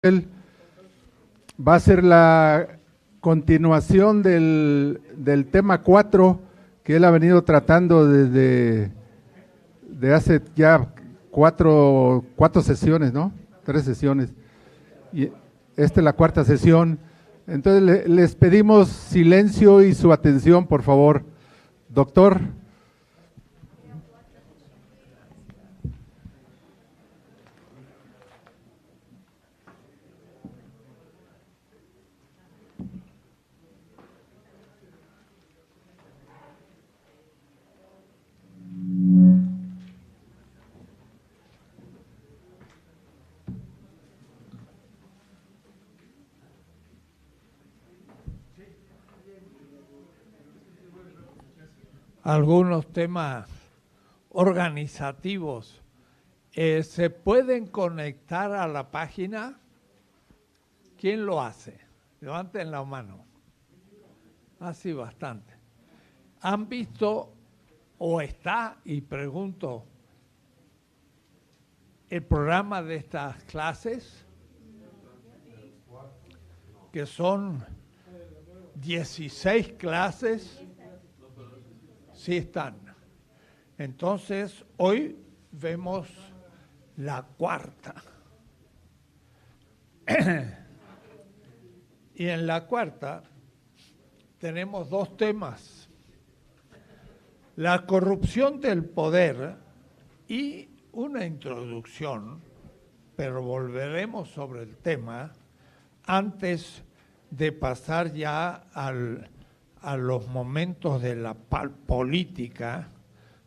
Va a ser la continuación del tema 4 que él ha venido tratando desde de hace ya cuatro sesiones, ¿no? 3 sesiones. Y esta es la 4ª sesión. Entonces les pedimos silencio y su atención, por favor. Doctor. Algunos temas organizativos se pueden conectar a la página. ¿Quién lo hace? Levanten la mano. Así bastante. ¿Han visto o está, y pregunto, el programa de estas clases? Que son 16 clases. Sí están. Entonces, hoy vemos la 4ª. Y en la 4ª tenemos 2 temas. La corrupción del poder y una introducción, pero volveremos sobre el tema antes de pasar ya a los momentos de la política,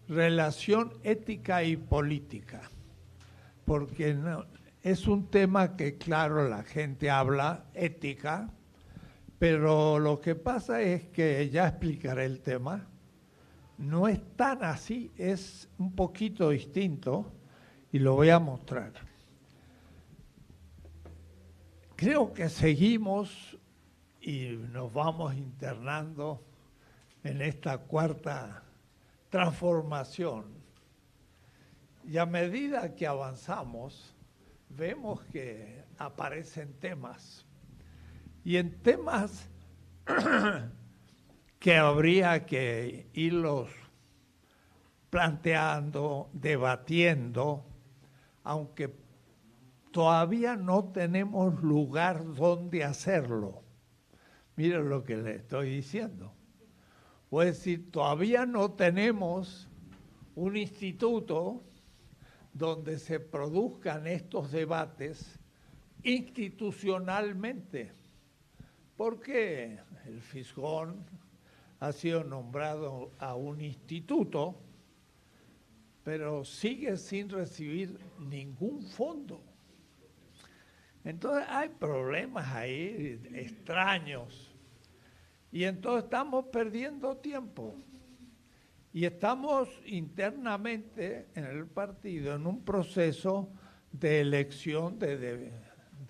relación ética y política, porque no, es un tema que, claro, la gente habla ética, pero lo que pasa es que, ya explicaré el tema, no es tan así, es un poquito distinto y lo voy a mostrar. Creo que seguimos y nos vamos internando en esta 4ª transformación. Y a medida que avanzamos, vemos que aparecen temas. Y en temas que habría que irlos planteando, debatiendo, aunque todavía no tenemos lugar donde hacerlo. Miren lo que le estoy diciendo. Es decir, todavía no tenemos un instituto donde se produzcan estos debates institucionalmente, porque el Fisgón ha sido nombrado a un instituto, pero sigue sin recibir ningún fondo. Entonces hay problemas ahí extraños y entonces estamos perdiendo tiempo y estamos internamente en el partido en un proceso de elección de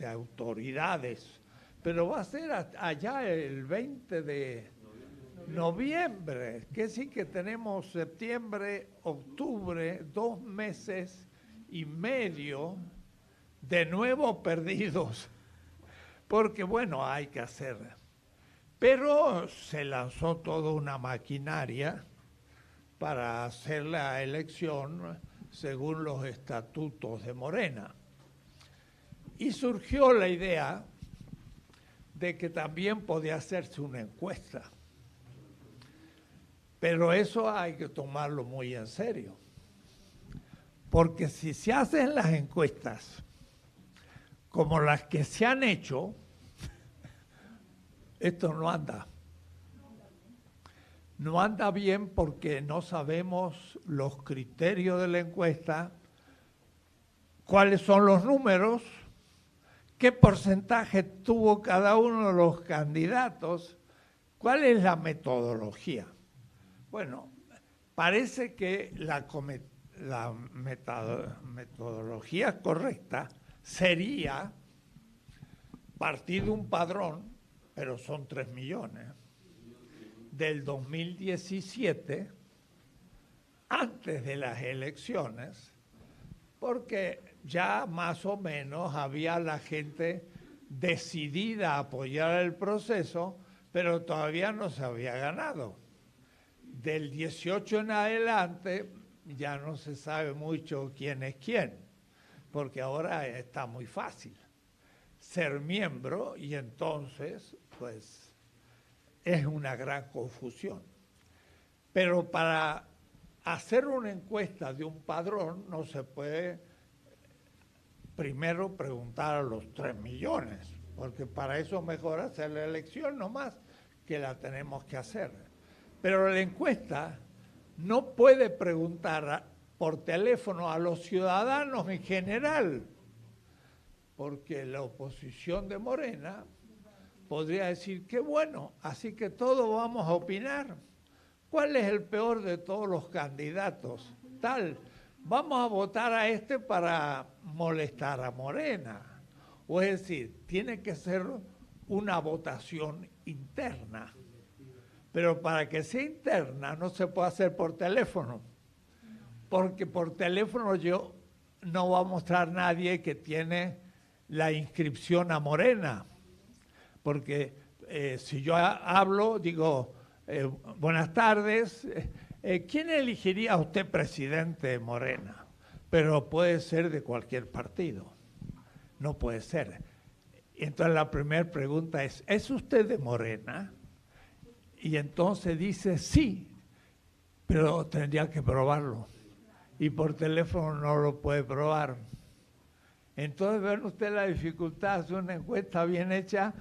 autoridades, pero va a ser allá el 20 de noviembre, que sí que tenemos septiembre, octubre, 2 meses y medio de nuevo perdidos, porque bueno, hay que hacer. Pero se lanzó toda una maquinaria para hacer la elección según los estatutos de Morena. Y surgió la idea de que también podía hacerse una encuesta. Pero eso hay que tomarlo muy en serio. Porque si se hacen las encuestas como las que se han hecho, esto no anda. No anda bien porque no sabemos los criterios de la encuesta, cuáles son los números, qué porcentaje tuvo cada uno de los candidatos, cuál es la metodología. Bueno, parece que la metodología correcta sería partir de un padrón, pero son 3 millones, del 2017, antes de las elecciones, porque ya más o menos había la gente decidida a apoyar el proceso, pero todavía no se había ganado. Del 18 en adelante ya no se sabe mucho quién es quién, porque ahora está muy fácil ser miembro y entonces pues es una gran confusión. Pero para hacer una encuesta de un padrón no se puede primero preguntar a los 3 millones, porque para eso mejor hacer la elección nomás, que la tenemos que hacer. Pero la encuesta no puede preguntar por teléfono a los ciudadanos en general, porque la oposición de Morena podría decir, qué bueno, así que todos vamos a opinar. ¿Cuál es el peor de todos los candidatos? Tal, vamos a votar a este para molestar a Morena. O es decir, tiene que ser una votación interna. Pero para que sea interna no se puede hacer por teléfono, porque por teléfono yo no va a mostrar nadie que tiene la inscripción a Morena, porque si yo hablo, digo, buenas tardes, ¿quién elegiría a usted presidente de Morena? Pero puede ser de cualquier partido, no puede ser. Entonces la primera pregunta ¿es usted de Morena? Y entonces dice sí, pero tendría que probarlo. Y por teléfono no lo puede probar. Entonces ven usted la dificultad de una encuesta bien hecha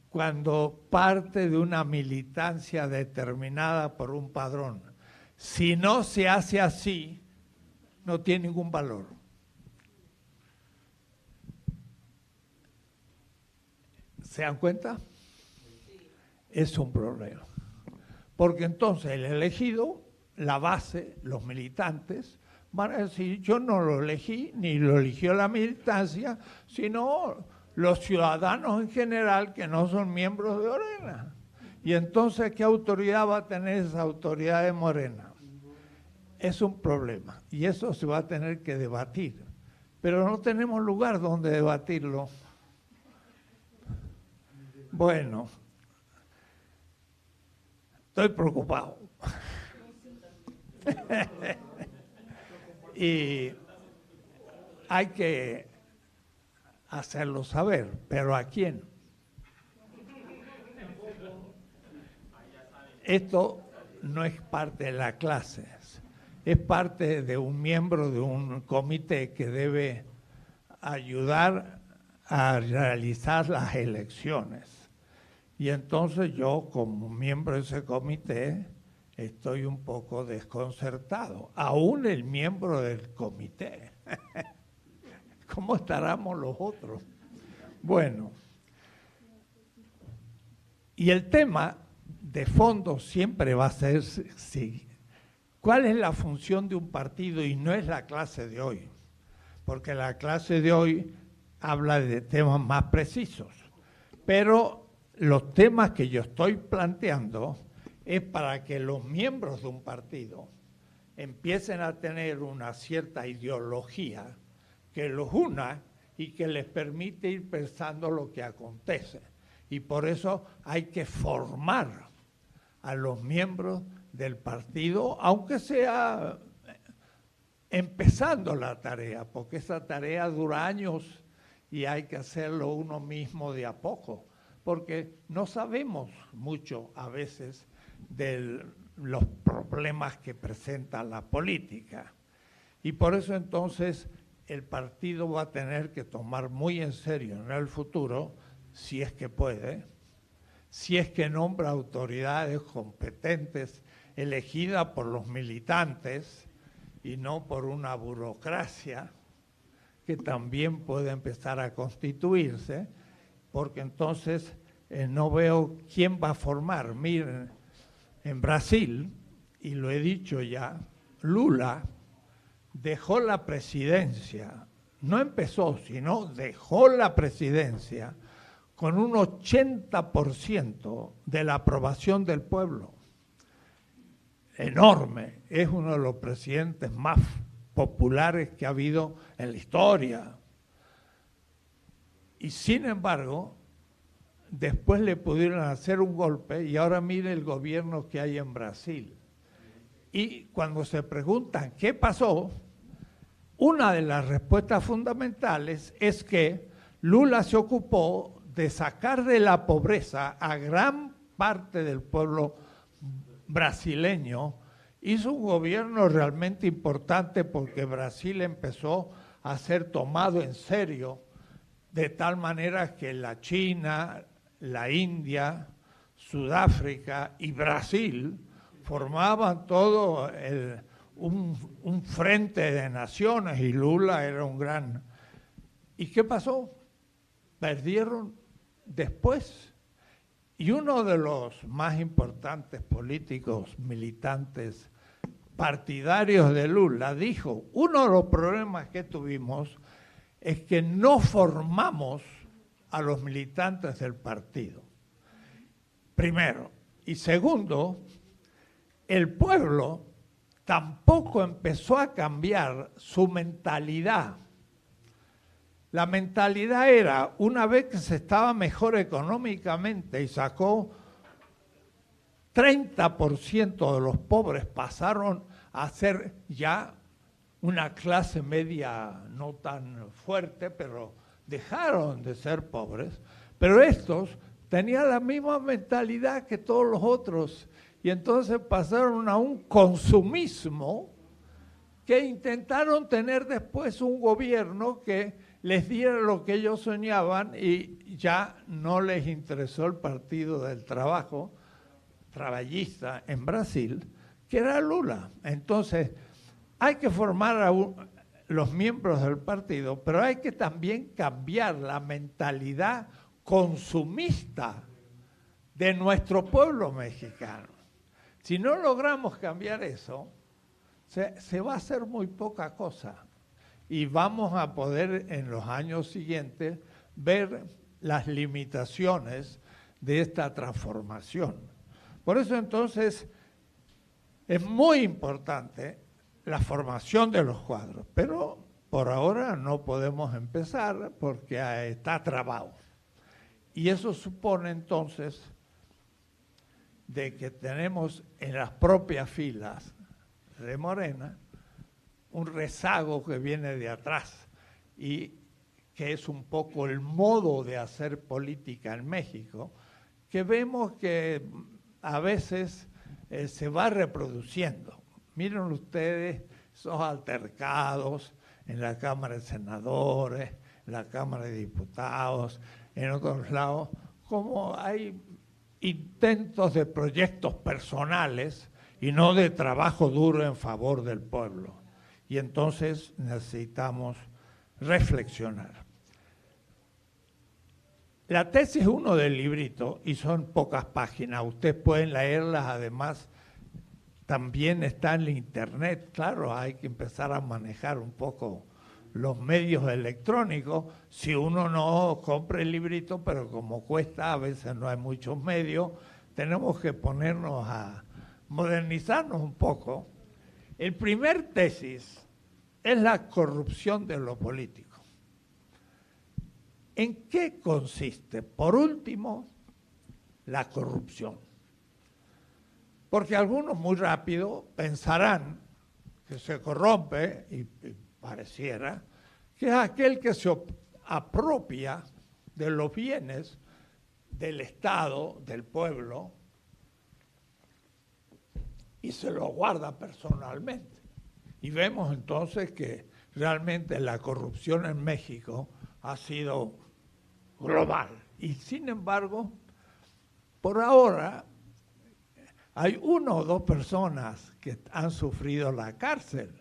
cuando parte de una militancia determinada por un padrón. Si no se hace así, no tiene ningún valor. ¿Se dan cuenta? Es un problema. Porque entonces el elegido, la base, los militantes, van a decir, yo no lo elegí, ni lo eligió la militancia, sino los ciudadanos en general que no son miembros de Morena. Y entonces, ¿qué autoridad va a tener esa autoridad de Morena? Es un problema y eso se va a tener que debatir. Pero no tenemos lugar donde debatirlo. Bueno, estoy preocupado. Y hay que hacerlo saber, pero ¿a quién? Esto no es parte de la clase, es parte de un miembro de un comité que debe ayudar a realizar las elecciones. Y entonces yo, como miembro de ese comité, estoy un poco desconcertado. Aún el miembro del comité. ¿Cómo estaremos los otros? Bueno, y el tema de fondo siempre va a ser sí, ¿cuál es la función de un partido? Y no es la clase de hoy, porque la clase de hoy habla de temas más precisos, pero los temas que yo estoy planteando es para que los miembros de un partido empiecen a tener una cierta ideología que los una y que les permite ir pensando lo que acontece. Y por eso hay que formar a los miembros del partido, aunque sea empezando la tarea, porque esa tarea dura años y hay que hacerlo uno mismo de a poco, porque no sabemos mucho a veces de los problemas que presenta la política. Y por eso entonces el partido va a tener que tomar muy en serio en el futuro, si es que puede, si es que nombra autoridades competentes elegidas por los militantes y no por una burocracia que también puede empezar a constituirse, porque entonces no veo quién va a formar. Miren, en Brasil, y lo he dicho ya, Lula dejó la presidencia, no empezó, sino dejó la presidencia con un 80% de la aprobación del pueblo. Enorme, es uno de los presidentes más populares que ha habido en la historia. Y sin embargo, después le pudieron hacer un golpe y ahora mire el gobierno que hay en Brasil. Y cuando se preguntan qué pasó, una de las respuestas fundamentales es que Lula se ocupó de sacar de la pobreza a gran parte del pueblo brasileño. Hizo un gobierno realmente importante porque Brasil empezó a ser tomado en serio, de tal manera que la China, la India, Sudáfrica y Brasil formaban todo un frente de naciones y Lula era un gran... ¿Y qué pasó? Perdieron después. Y uno de los más importantes políticos, militantes, partidarios de Lula, dijo, uno de los problemas que tuvimos es que no formamos a los militantes del partido. Primero. Y segundo, el pueblo tampoco empezó a cambiar su mentalidad. La mentalidad era, una vez que se estaba mejor económicamente y sacó 30% de los pobres pasaron a ser ya una clase media no tan fuerte, pero dejaron de ser pobres. Pero estos tenían la misma mentalidad que todos los otros y entonces pasaron a un consumismo que intentaron tener después un gobierno que les diera lo que ellos soñaban y ya no les interesó el Partido del Trabajo Trabajista en Brasil, que era Lula. Entonces, hay que formar a los miembros del partido, pero hay que también cambiar la mentalidad consumista de nuestro pueblo mexicano. Si no logramos cambiar eso, se va a hacer muy poca cosa y vamos a poder en los años siguientes ver las limitaciones de esta transformación. Por eso entonces es muy importante la formación de los cuadros, pero por ahora no podemos empezar porque está trabado. Y eso supone entonces de que tenemos en las propias filas de Morena un rezago que viene de atrás y que es un poco el modo de hacer política en México, que vemos que a veces se va reproduciendo. Miren ustedes esos altercados en la Cámara de Senadores, en la Cámara de Diputados, en otros lados, como hay intentos de proyectos personales y no de trabajo duro en favor del pueblo. Y entonces necesitamos reflexionar. La tesis 1 del librito, y son pocas páginas, ustedes pueden leerlas, además también está en la internet, claro, hay que empezar a manejar un poco los medios electrónicos, si uno no compra el librito, pero como cuesta, a veces no hay muchos medios, tenemos que ponernos a modernizarnos un poco. El primer tesis es la corrupción de lo político. ¿En qué consiste? Por último, la corrupción. Porque algunos muy rápido pensarán que se corrompe, y pareciera, que es aquel que se apropia de los bienes del Estado, del pueblo, y se los guarda personalmente. Y vemos entonces que realmente la corrupción en México ha sido global. Y sin embargo, por ahora, hay 1 o 2 personas que han sufrido la cárcel.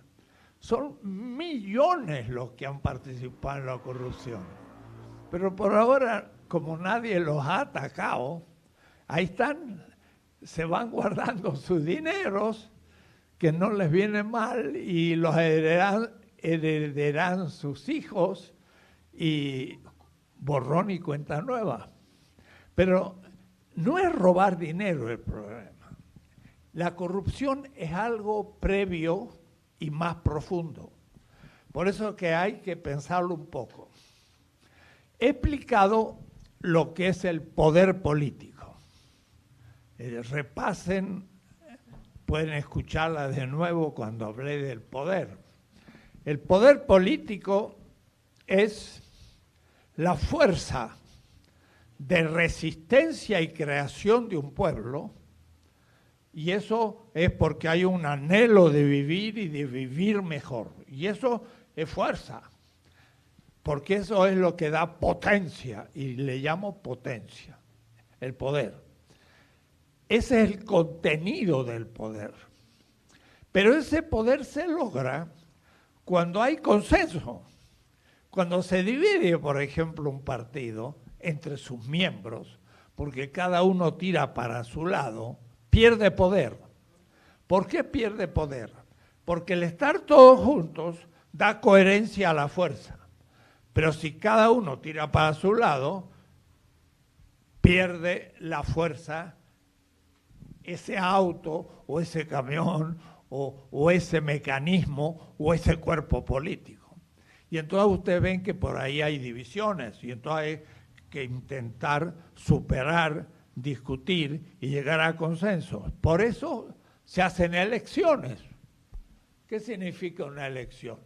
Son millones los que han participado en la corrupción. Pero por ahora, como nadie los ha atacado, ahí están, se van guardando sus dineros, que no les viene mal, y los heredarán sus hijos, y borrón y cuenta nueva. Pero no es robar dinero el problema. La corrupción es algo previo y más profundo. Por eso que hay que pensarlo un poco. he explicado lo que es el poder político. Repasen, pueden escucharla de nuevo cuando hablé del poder. El poder político es la fuerza de resistencia y creación de un pueblo, y eso es porque hay un anhelo de vivir y de vivir mejor. Y eso es fuerza, porque eso es lo que da potencia, y le llamo potencia, el poder. Ese es el contenido del poder. Pero ese poder se logra cuando hay consenso. Cuando se divide, por ejemplo, un partido entre sus miembros, porque cada uno tira para su lado, pierde poder. ¿Por qué pierde poder? Porque el estar todos juntos da coherencia a la fuerza. Pero si cada uno tira para su lado, pierde la fuerza ese auto o ese camión o ese mecanismo o ese cuerpo político. Y entonces ustedes ven que por ahí hay divisiones y entonces hay que intentar superar, discutir y llegar a consensos. Por eso se hacen elecciones. ¿Qué significa una elección?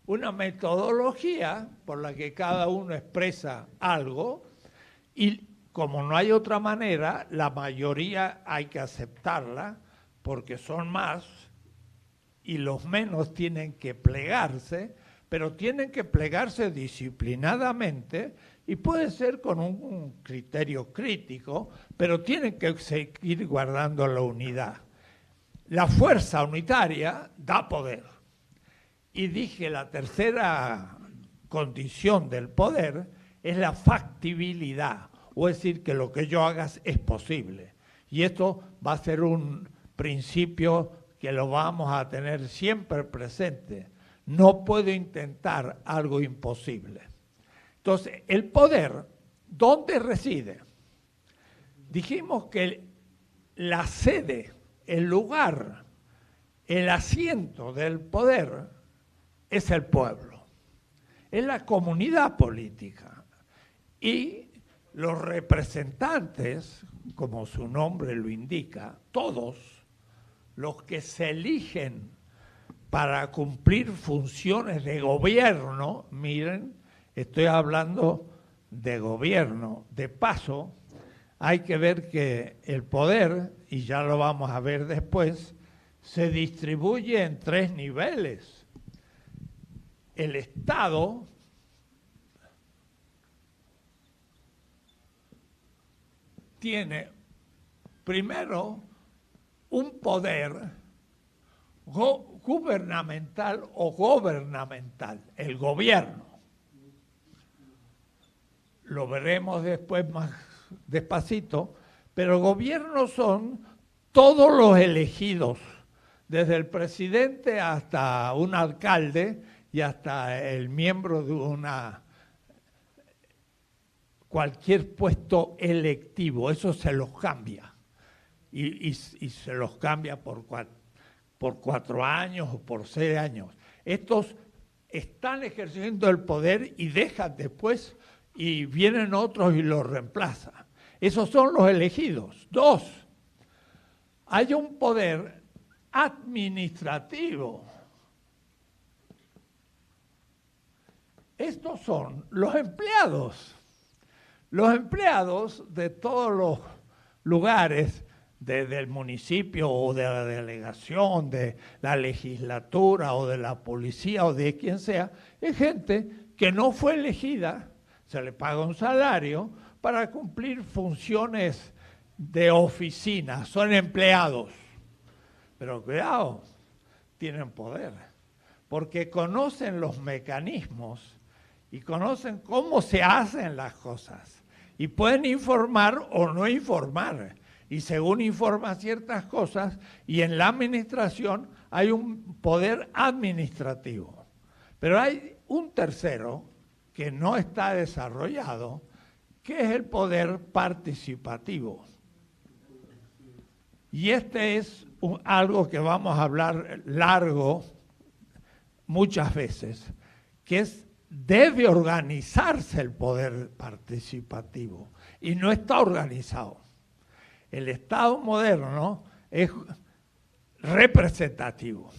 Una metodología por la que cada uno expresa algo y como no hay otra manera, la mayoría hay que aceptarla porque son más y los menos tienen que plegarse, pero tienen que plegarse disciplinadamente y puede ser con un criterio crítico, pero tienen que seguir guardando la unidad. La fuerza unitaria da poder. Y dije, la tercera condición del poder es la factibilidad, o es decir, que lo que yo haga es posible. Y esto va a ser un principio que lo vamos a tener siempre presente. No puedo intentar algo imposible. Entonces, el poder, ¿dónde reside? Dijimos que la sede, el lugar, el asiento del poder es el pueblo, es la comunidad política. Y los representantes, como su nombre lo indica, todos los que se eligen para cumplir funciones de gobierno, miren, estoy hablando de gobierno. De paso, hay que ver que el poder, y ya lo vamos a ver después, se distribuye en 3 niveles. El Estado tiene primero un poder gubernamental o gobernamental, el gobierno. Lo veremos después más despacito, pero gobierno son todos los elegidos, desde el presidente hasta un alcalde y hasta el miembro de cualquier puesto electivo. Eso se los cambia y se los cambia por 4 años o por 6 años. Estos están ejerciendo el poder y dejan después y vienen otros y los reemplazan. Esos son los elegidos. 2, hay un poder administrativo. Estos son los empleados. Los empleados de todos los lugares, del municipio o de la delegación, de la legislatura o de la policía o de quien sea, es gente que no fue elegida, se le paga un salario para cumplir funciones de oficina, son empleados. Pero cuidado, tienen poder, porque conocen los mecanismos y conocen cómo se hacen las cosas y pueden informar o no informar. Y según informan ciertas cosas, y en la administración hay un poder administrativo. Pero hay un tercero que no está desarrollado, que es el poder participativo. Y este es algo que vamos a hablar largo muchas veces, que es debe organizarse el poder participativo y no está organizado. El Estado moderno es representativo,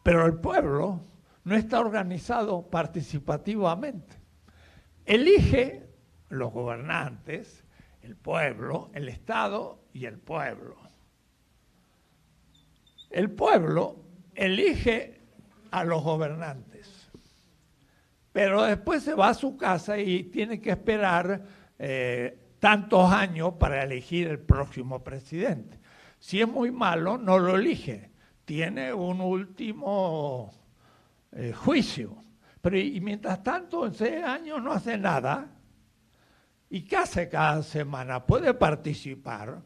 pero el pueblo no está organizado participativamente. Elige los gobernantes, el pueblo, el Estado y el pueblo. El pueblo elige a los gobernantes, pero después se va a su casa y tiene que esperar tantos años para elegir el próximo presidente. Si es muy malo, no lo elige, tiene un último juicio. Pero y mientras tanto, en 6 años no hace nada. ¿Y qué hace cada semana? Puede participar.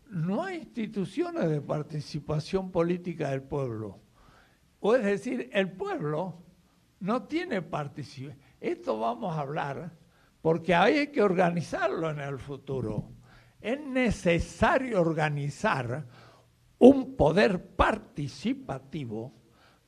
No hay instituciones de participación política del pueblo. O es decir, el pueblo no tiene participación. Esto vamos a hablar porque hay que organizarlo en el futuro. Es necesario organizar un poder participativo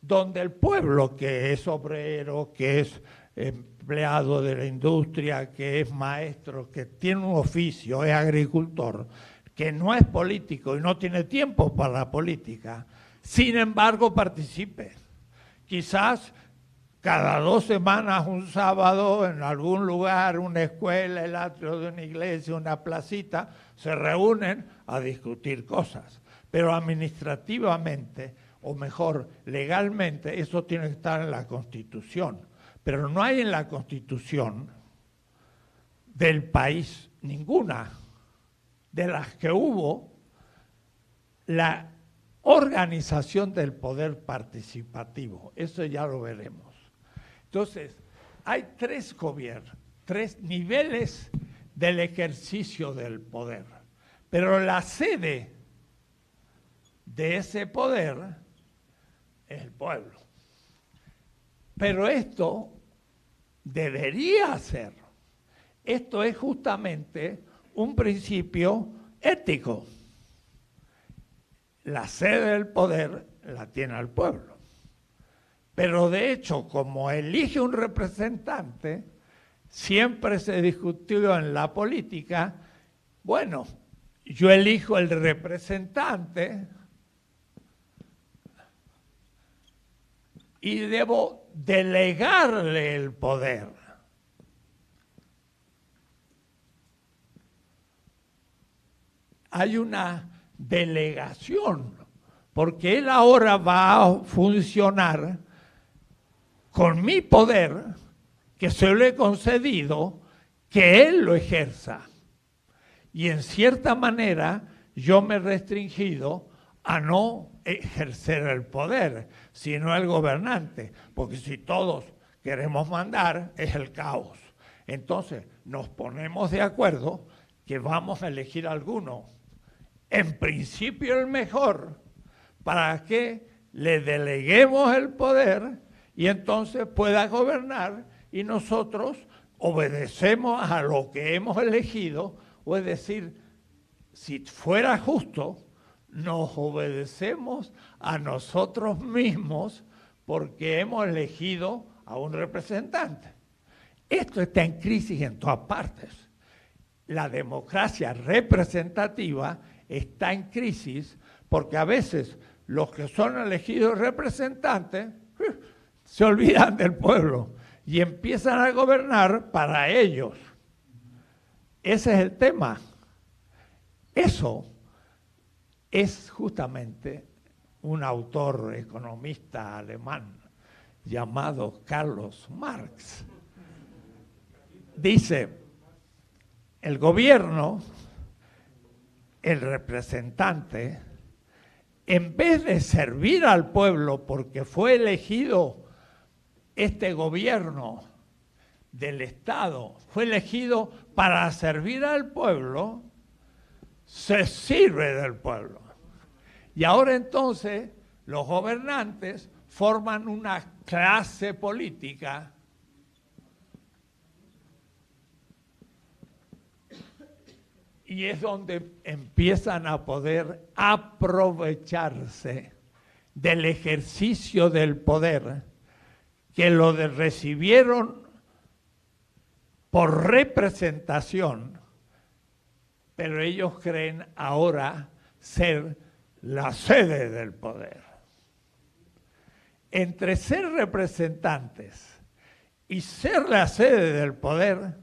donde el pueblo, que es obrero, que es empleado de la industria, que es maestro, que tiene un oficio, es agricultor, que no es político y no tiene tiempo para la política, sin embargo participe. Quizás cada 2 semanas, un sábado, en algún lugar, una escuela, el atrio de una iglesia, una placita, se reúnen a discutir cosas. Pero administrativamente, o mejor, legalmente, eso tiene que estar en la Constitución. Pero no hay en la Constitución del país ninguna de las que hubo la organización del poder participativo. Eso ya lo veremos. Entonces, hay 3 gobiernos, 3 niveles del ejercicio del poder. Pero la sede de ese poder es el pueblo. Pero esto debería ser. Esto es justamente un principio ético. La sede del poder la tiene el pueblo. Pero de hecho, como elige un representante, siempre se discutió en la política, bueno, yo elijo el representante y debo delegarle el poder. Hay una delegación, porque él ahora va a funcionar con mi poder, que se lo he concedido, que él lo ejerza. Y en cierta manera yo me he restringido a no ejercer el poder, sino el gobernante, porque si todos queremos mandar, es el caos. Entonces nos ponemos de acuerdo que vamos a elegir alguno, en principio el mejor, para que le deleguemos el poder y entonces pueda gobernar y nosotros obedecemos a lo que hemos elegido, o es decir, si fuera justo, nos obedecemos a nosotros mismos porque hemos elegido a un representante. Esto está en crisis en todas partes. La democracia representativa está en crisis porque a veces los que son elegidos representantes se olvidan del pueblo y empiezan a gobernar para ellos. Ese es el tema. Eso es justamente un autor economista alemán llamado Carlos Marx. Dice, el gobierno, el representante, en vez de servir al pueblo porque fue elegido este gobierno del Estado, fue elegido para servir al pueblo, se sirve del pueblo. Y ahora entonces los gobernantes forman una clase política y es donde empiezan a poder aprovecharse del ejercicio del poder que recibieron por representación, pero ellos creen ahora ser la sede del poder. Entre ser representantes y ser la sede del poder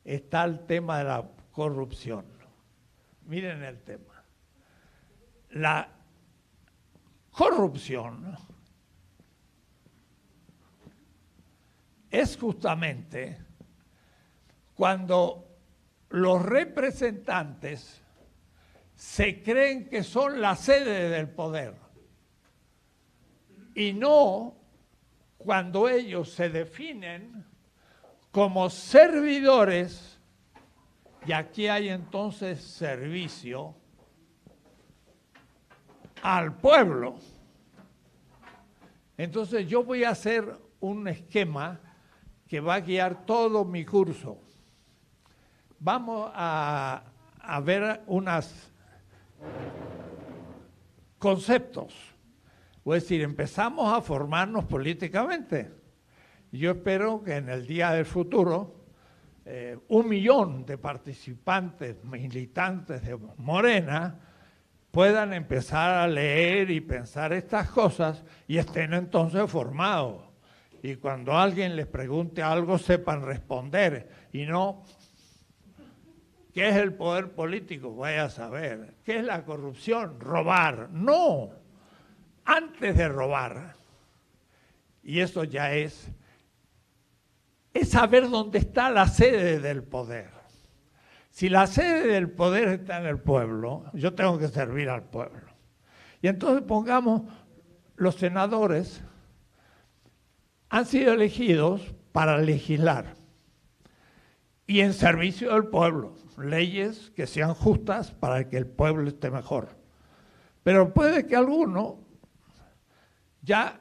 está el tema de la corrupción. Miren el tema. La corrupción es justamente cuando los representantes se creen que son la sede del poder y no cuando ellos se definen como servidores, y aquí hay entonces servicio al pueblo. Entonces yo voy a hacer un esquema que va a guiar todo mi curso. Vamos a ver unos conceptos. Es decir, empezamos a formarnos políticamente. Yo espero que en el día del futuro 1 millón de participantes, militantes de Morena, puedan empezar a leer y pensar estas cosas y estén entonces formados. Y cuando alguien les pregunte algo sepan responder y no, ¿qué es el poder político? Vaya a saber. ¿Qué es la corrupción? Robar. No, antes de robar. Y eso ya es saber dónde está la sede del poder. Si la sede del poder está en el pueblo, yo tengo que servir al pueblo. Y entonces pongamos, los senadores han sido elegidos para legislar y en servicio del pueblo, leyes que sean justas para que el pueblo esté mejor. Pero puede que alguno ya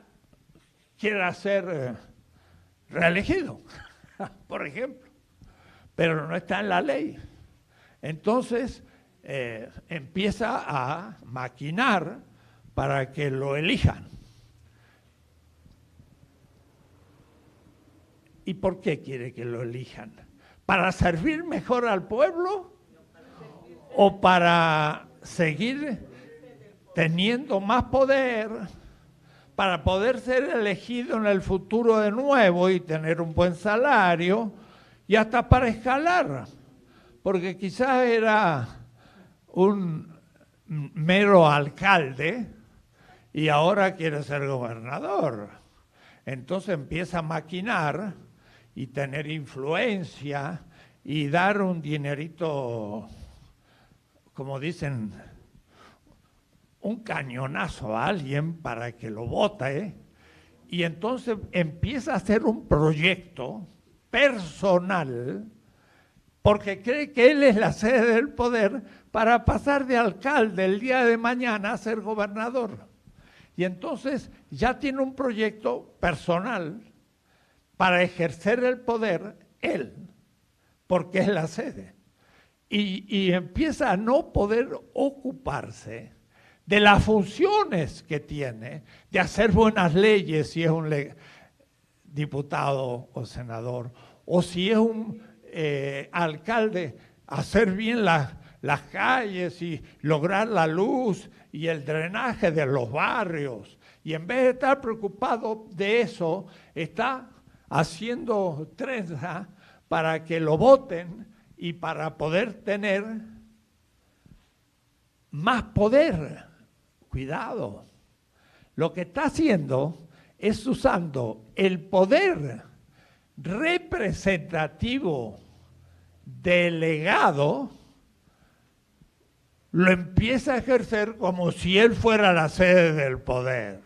quiera ser reelegido, por ejemplo, pero no está en la ley. Entonces empieza a maquinar para que lo elijan. ¿Y por qué quiere que lo elijan? ¿Para servir mejor al pueblo o para seguir teniendo más poder, para poder ser elegido en el futuro de nuevo y tener un buen salario y hasta para escalar? Porque quizás era un mero alcalde y ahora quiere ser gobernador. Entonces empieza a maquinar y tener influencia y dar un dinerito, como dicen, un cañonazo a alguien para que lo vote, y entonces empieza a hacer un proyecto personal porque cree que él es la sede del poder para pasar de alcalde el día de mañana a ser gobernador. Y entonces ya tiene un proyecto personal para ejercer el poder él, porque es la sede. Y empieza a no poder ocuparse de las funciones que tiene, de hacer buenas leyes si es un diputado o senador, o si es un alcalde, hacer bien las calles y lograr la luz y el drenaje de los barrios. Y en vez de estar preocupado de eso, está haciendo trenza para que lo voten y para poder tener más poder. Cuidado. Lo que está haciendo es usando el poder representativo delegado, lo empieza a ejercer como si él fuera la sede del poder.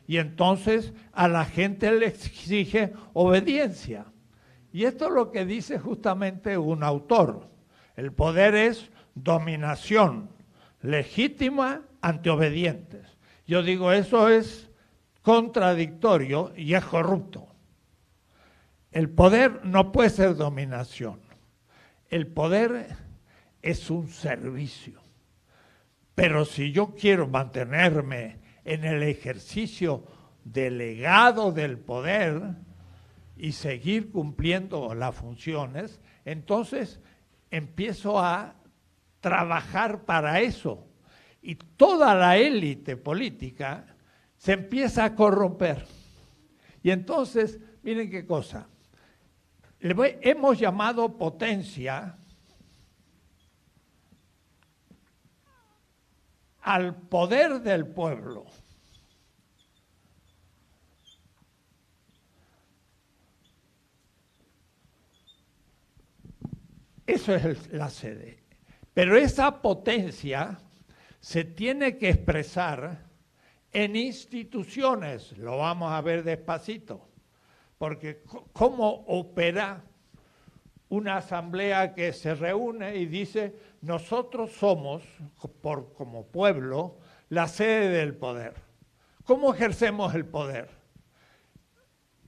Y entonces a la gente le exige obediencia. Y esto es lo que dice justamente un autor. El poder es dominación legítima ante obedientes. Yo digo, eso es contradictorio y es corrupto. El poder no puede ser dominación. El poder es un servicio. Pero si yo quiero mantenerme en el ejercicio delegado del poder, y seguir cumpliendo las funciones, entonces empiezo a trabajar para eso. Y toda la élite política se empieza a corromper. Y entonces, miren qué cosa, hemos llamado potencia al poder del pueblo. Eso es la sede. Pero esa potencia se tiene que expresar en instituciones. Lo vamos a ver despacito. Porque ¿cómo opera una asamblea que se reúne y dice, nosotros somos, como pueblo, la sede del poder? ¿Cómo ejercemos el poder?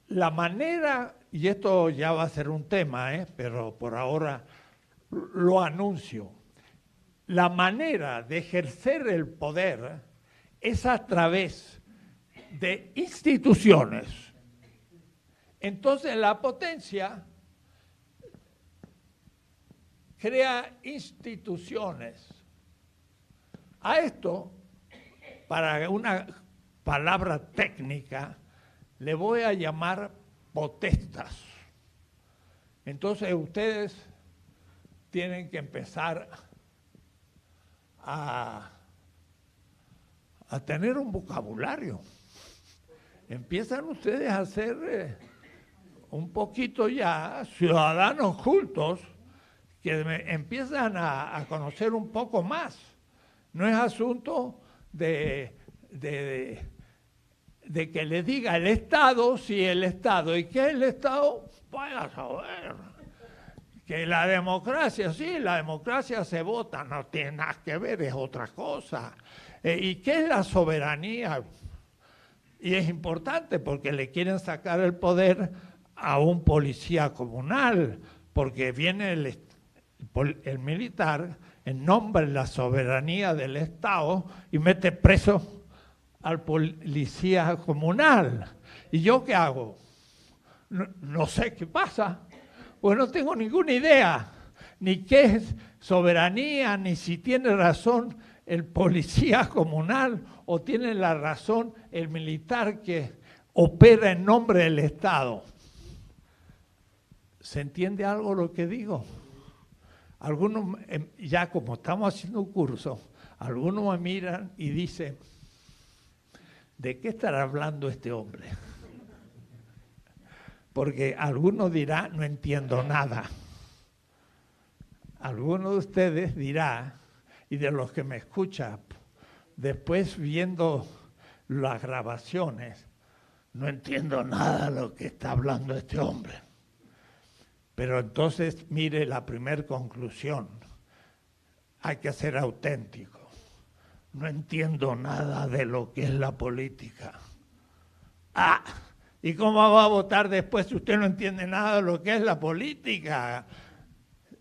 La manera, y esto ya va a ser un tema, pero por ahora lo anuncio, la manera de ejercer el poder es a través de instituciones. Entonces la potencia crea instituciones. A esto, para una palabra técnica, le voy a llamar potestas. Entonces ustedes tienen que empezar a tener un vocabulario. Empiezan ustedes a ser un poquito ya ciudadanos cultos que empiezan a conocer un poco más. No es asunto de que le diga el Estado, si el Estado, ¿y qué es el Estado? Vaya a saber. Que la democracia, sí, la democracia se vota, no tiene nada que ver, es otra cosa. ¿Y qué es la soberanía? Y es importante porque le quieren sacar el poder a un policía comunal, porque viene el militar en nombre de la soberanía del Estado y mete preso al policía comunal. ¿Y yo qué hago? No sé qué pasa, pues no tengo ninguna idea, ni qué es soberanía, ni si tiene razón el policía comunal o tiene la razón el militar que opera en nombre del Estado. ¿Se entiende algo lo que digo? Algunos, ya como estamos haciendo un curso, algunos me miran y dicen, ¿de qué estará hablando este hombre? Porque algunos dirán, no entiendo nada. Algunos de ustedes dirán, y de los que me escuchan, después viendo las grabaciones, no entiendo nada de lo que está hablando este hombre. Pero entonces, mire la primera conclusión. Hay que ser auténtico. No entiendo nada de lo que es la política. Ah, ¿y cómo va a votar después si usted no entiende nada de lo que es la política?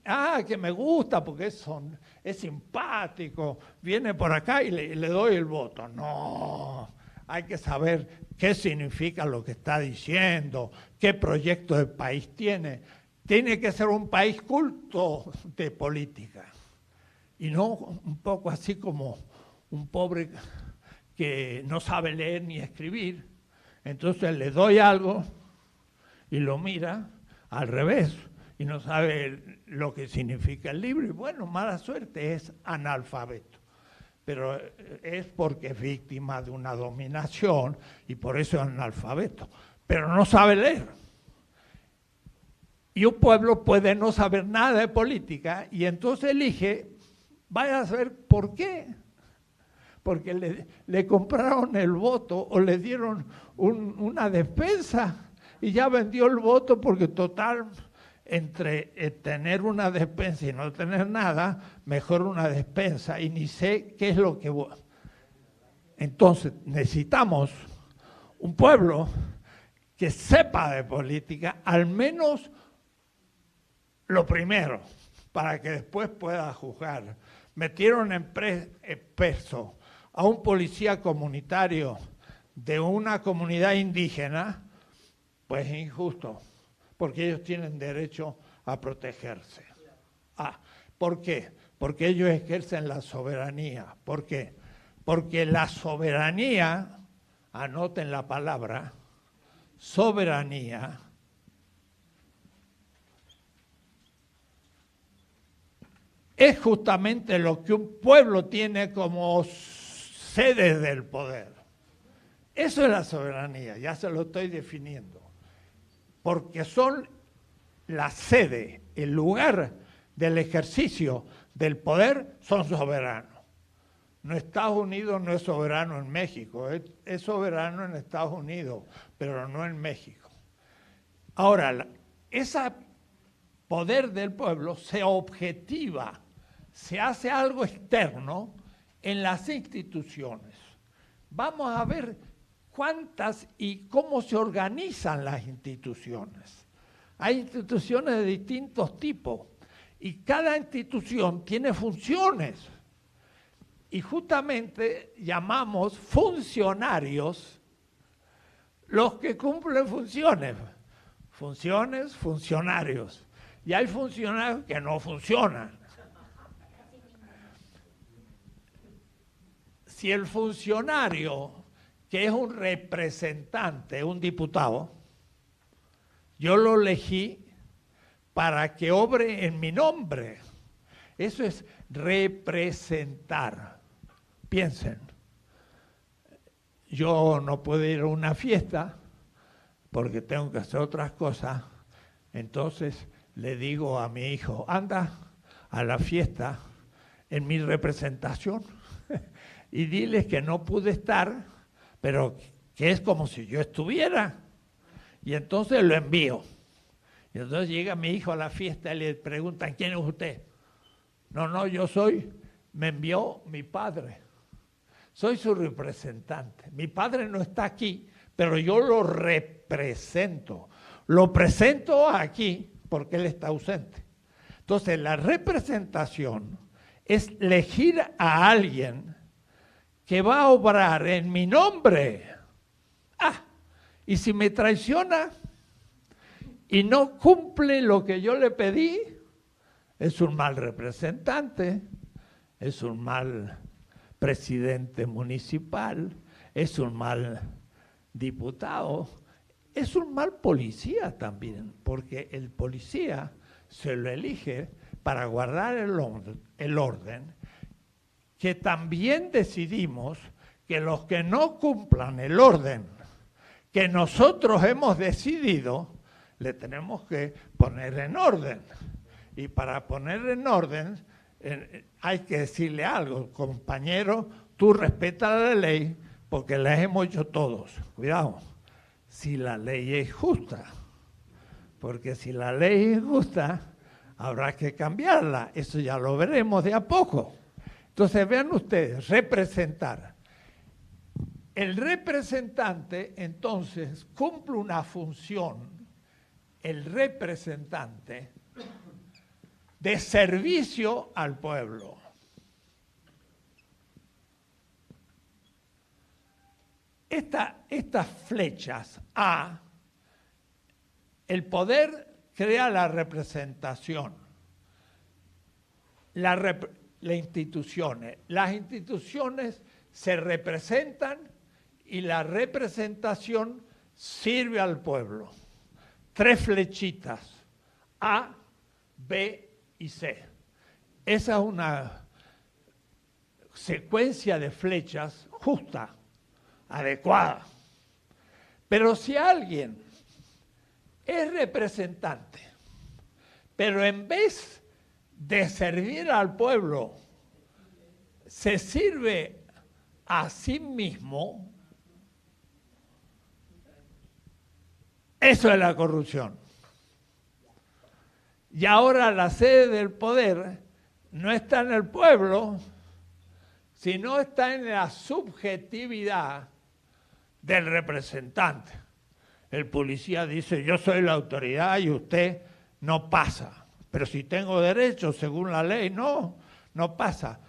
Ah, que me gusta porque es simpático, viene por acá y le doy el voto. No, hay que saber qué significa lo que está diciendo, qué proyecto de país tiene. Tiene que ser un país culto de política y no un poco así como un pobre que no sabe leer ni escribir. Entonces le doy algo y lo mira al revés y no sabe lo que significa el libro. Y bueno, mala suerte, es analfabeto. Pero es porque es víctima de una dominación y por eso es analfabeto. Pero no sabe leer. Y un pueblo puede no saber nada de política y entonces elige, vaya a saber por qué. Porque le compraron el voto o le dieron una despensa y ya vendió el voto porque total, entre tener una despensa y no tener nada, mejor una despensa y ni sé qué es lo que... Entonces necesitamos un pueblo que sepa de política, al menos lo primero, para que después pueda juzgar. Metieron en preso a un policía comunitario de una comunidad indígena, pues injusto. porque ellos tienen derecho a protegerse. ¿Por qué? Porque ellos ejercen la soberanía. ¿Por qué? Porque la soberanía, anoten la palabra, soberanía, es justamente lo que un pueblo tiene como sede del poder. Eso es la soberanía, ya se lo estoy definiendo. Porque son la sede, el lugar del ejercicio del poder, son soberanos. No, Estados Unidos no es soberano en México, es soberano en Estados Unidos, pero no en México. Ahora, ese poder del pueblo se objetiva, se hace algo externo en las instituciones. Vamos a ver cuántas y cómo se organizan las instituciones. Hay instituciones de distintos tipos y cada institución tiene funciones. Y justamente llamamos funcionarios los que cumplen funciones. Funciones, funcionarios. Y hay funcionarios que no funcionan. Si el funcionario, que es un representante, un diputado, yo lo elegí para que obre en mi nombre. Eso es representar. Piensen, yo no puedo ir a una fiesta porque tengo que hacer otras cosas, entonces le digo a mi hijo, anda a la fiesta en mi representación y diles que no pude estar, pero que es como si yo estuviera. Y entonces lo envío. Y entonces llega mi hijo a la fiesta y le preguntan, ¿quién es usted? No, yo soy, me envió mi padre. Soy su representante. Mi padre no está aquí, pero yo lo represento. Lo presento aquí porque él está ausente. Entonces, la representación es elegir a alguien que va a obrar en mi nombre. Y si me traiciona y no cumple lo que yo le pedí, es un mal representante, es un mal presidente municipal, es un mal diputado, es un mal policía también, porque el policía se lo elige para guardar el orden, que también decidimos que los que no cumplan el orden que nosotros hemos decidido, le tenemos que poner en orden. Y para poner en orden, hay que decirle algo, compañero, tú respeta la ley porque la hemos hecho todos. Cuidado, si la ley es justa, porque si la ley es justa, habrá que cambiarla. Eso ya lo veremos de a poco. Entonces, vean ustedes, representar. El representante, entonces, cumple una función, el representante, de servicio al pueblo. Estas flechas A, el poder crea la representación, las instituciones se representan y la representación sirve al pueblo. 3 flechitas, A, B y C. Esa es una secuencia de flechas justa, adecuada. Pero si alguien es representante, pero en vez de servir al pueblo, se sirve a sí mismo, eso es la corrupción. Y ahora la sede del poder no está en el pueblo, sino está en la subjetividad del representante. El policía dice, yo soy la autoridad y usted no pasa. Pero si tengo derechos según la ley, no pasa.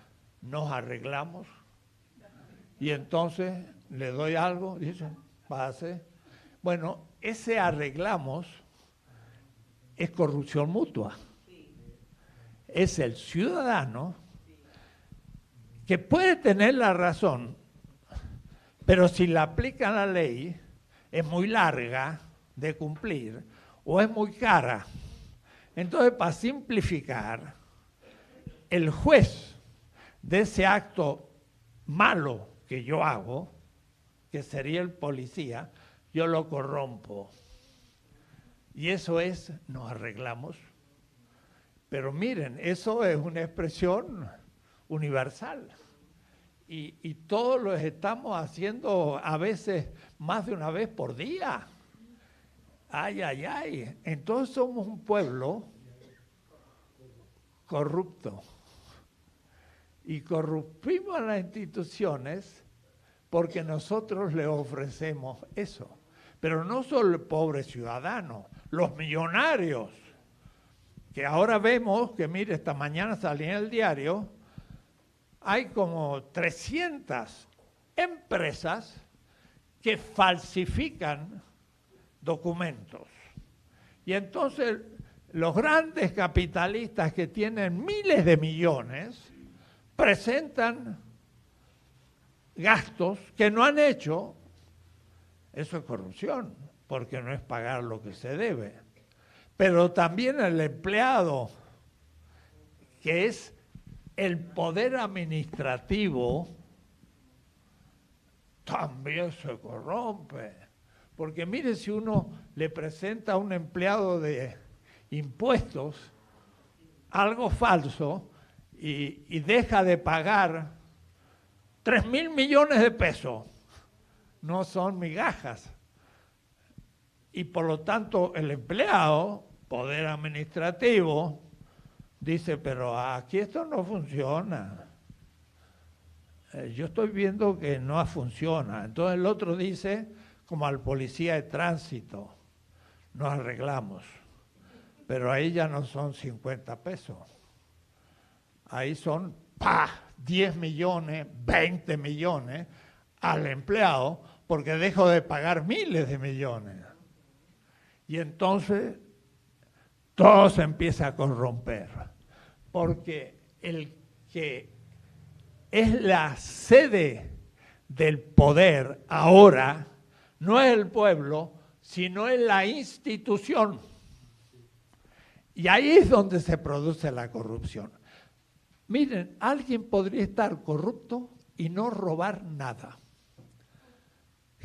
Nos arreglamos y entonces le doy algo, dice, pase. Bueno, ese arreglamos es corrupción mutua. Es el ciudadano que puede tener la razón, pero si la aplica la ley, es muy larga de cumplir o es muy cara. Entonces, para simplificar, el juez de ese acto malo que yo hago, que sería el policía, yo lo corrompo. Y eso es, nos arreglamos. Pero miren, eso es una expresión universal. Y todos lo estamos haciendo a veces más de una vez por día. Ay, ay, ay. Entonces somos un pueblo corrupto. Y corrompimos a las instituciones porque nosotros le ofrecemos eso. Pero no solo el pobre ciudadano, los millonarios, que ahora vemos que, mire, esta mañana salí en el diario, hay como 300 empresas que falsifican documentos. Y entonces los grandes capitalistas que tienen miles de millones presentan gastos que no han hecho. Eso es corrupción, porque no es pagar lo que se debe. Pero también el empleado, que es el poder administrativo, también se corrompe. Porque mire, si uno le presenta a un empleado de impuestos algo falso y deja de pagar 3.000 millones de pesos, no son migajas. Y por lo tanto el empleado, poder administrativo, dice, pero aquí esto no funciona. Yo estoy viendo que no funciona. Entonces el otro dice, como al policía de tránsito, nos arreglamos. Pero ahí ya no son 50 pesos. Ahí son, ¡pah!, 10 millones, 20 millones al empleado, porque dejo de pagar miles de millones. Y entonces todo se empieza a corromper, porque el que es la sede del poder ahora no es el pueblo, sino es la institución. Y ahí es donde se produce la corrupción. Miren, alguien podría estar corrupto y no robar nada.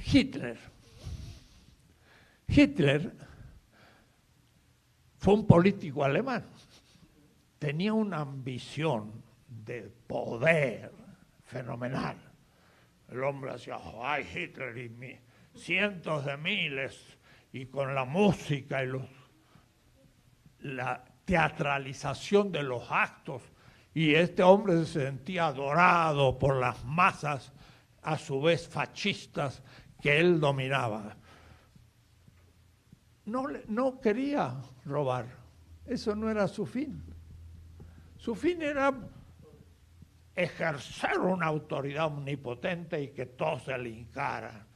Hitler fue un político alemán. Tenía una ambición de poder fenomenal. El hombre decía, ay, Hitler y cientos de miles, y con la música y la teatralización de los actos, y este hombre se sentía adorado por las masas, a su vez fascistas, que él dominaba. No quería robar, eso no era su fin. Su fin era ejercer una autoridad omnipotente y que todos se le hincaran.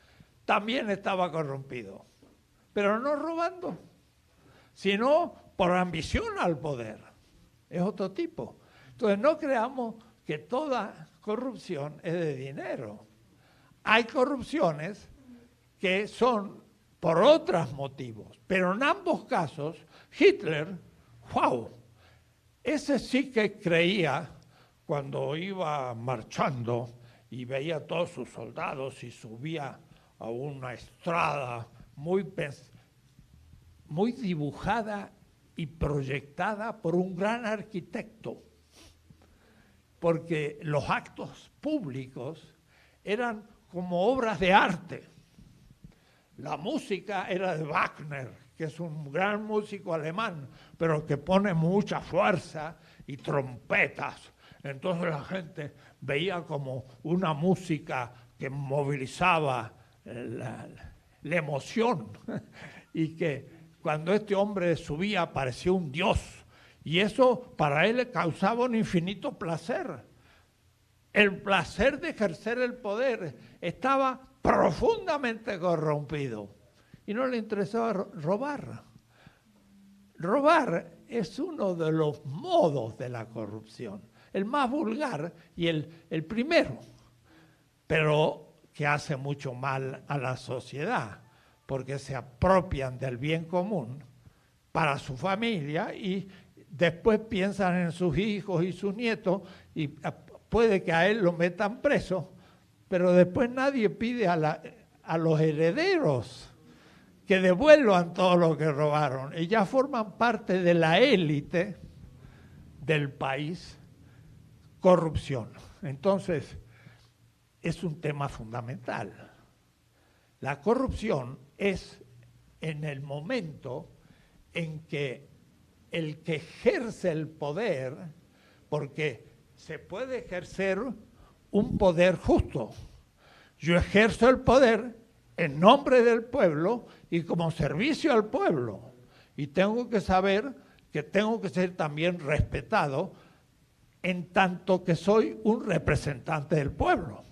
También estaba corrompido, pero no robando, sino por ambición al poder. Es otro tipo. Entonces no creamos que toda corrupción es de dinero. Hay corrupciones que son por otros motivos, pero en ambos casos, Hitler, ¡wow!, ese sí que creía cuando iba marchando y veía a todos sus soldados y subía a una estrada muy dibujada y proyectada por un gran arquitecto, porque los actos públicos eran como obras de arte. La música era de Wagner, que es un gran músico alemán, pero que pone mucha fuerza y trompetas. Entonces la gente veía como una música que movilizaba la emoción, y que cuando este hombre subía parecía un dios, y eso para él le causaba un infinito placer. El placer de ejercer el poder estaba profundamente corrompido y no le interesaba robar. robar es uno de los modos de la corrupción, el más vulgar y el primero, pero que hace mucho mal a la sociedad, porque se apropian del bien común para su familia y después piensan en sus hijos y sus nietos y puede que a él lo metan preso, pero después nadie pide a los herederos que devuelvan todo lo que robaron. Y ya forman parte de la élite del país, corrupción. Entonces, es un tema fundamental. La corrupción es en el momento en que el que ejerce el poder, porque se puede ejercer un poder justo. Yo ejerzo el poder en nombre del pueblo y como servicio al pueblo. Y tengo que saber que tengo que ser también respetado en tanto que soy un representante del pueblo.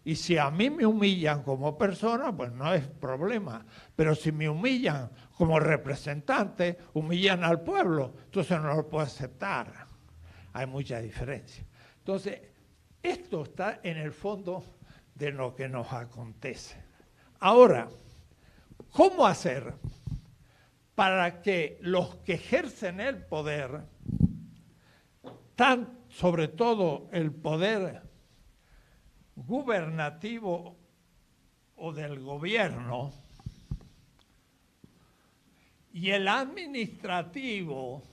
Y si a mí me humillan como persona, pues no es problema. Pero si me humillan como representante, humillan al pueblo, entonces no lo puedo aceptar. Hay mucha diferencia. Entonces, esto está en el fondo de lo que nos acontece. Ahora, ¿cómo hacer para que los que ejercen el poder, sobre todo el poder gubernativo o del gobierno, y el administrativo,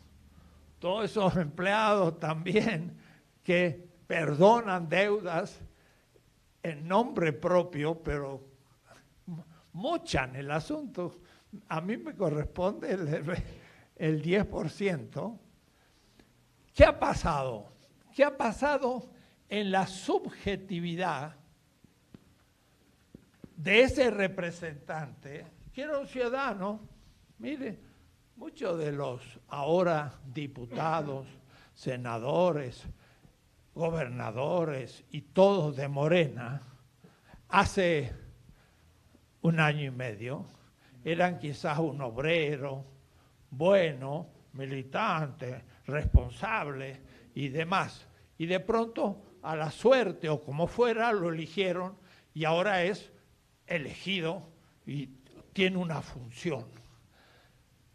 todos esos empleados también que perdonan deudas en nombre propio, pero mochan el asunto? A mí me corresponde el 10%. ¿Qué ha pasado? ¿Qué ha pasado en la subjetividad de ese representante, que era un ciudadano? Mire, muchos de los ahora diputados, senadores, gobernadores y todos de Morena, hace un año y medio, eran quizás un obrero, bueno, militante, responsable y demás. Y de pronto, a la suerte o como fuera, lo eligieron y ahora es elegido y tiene una función.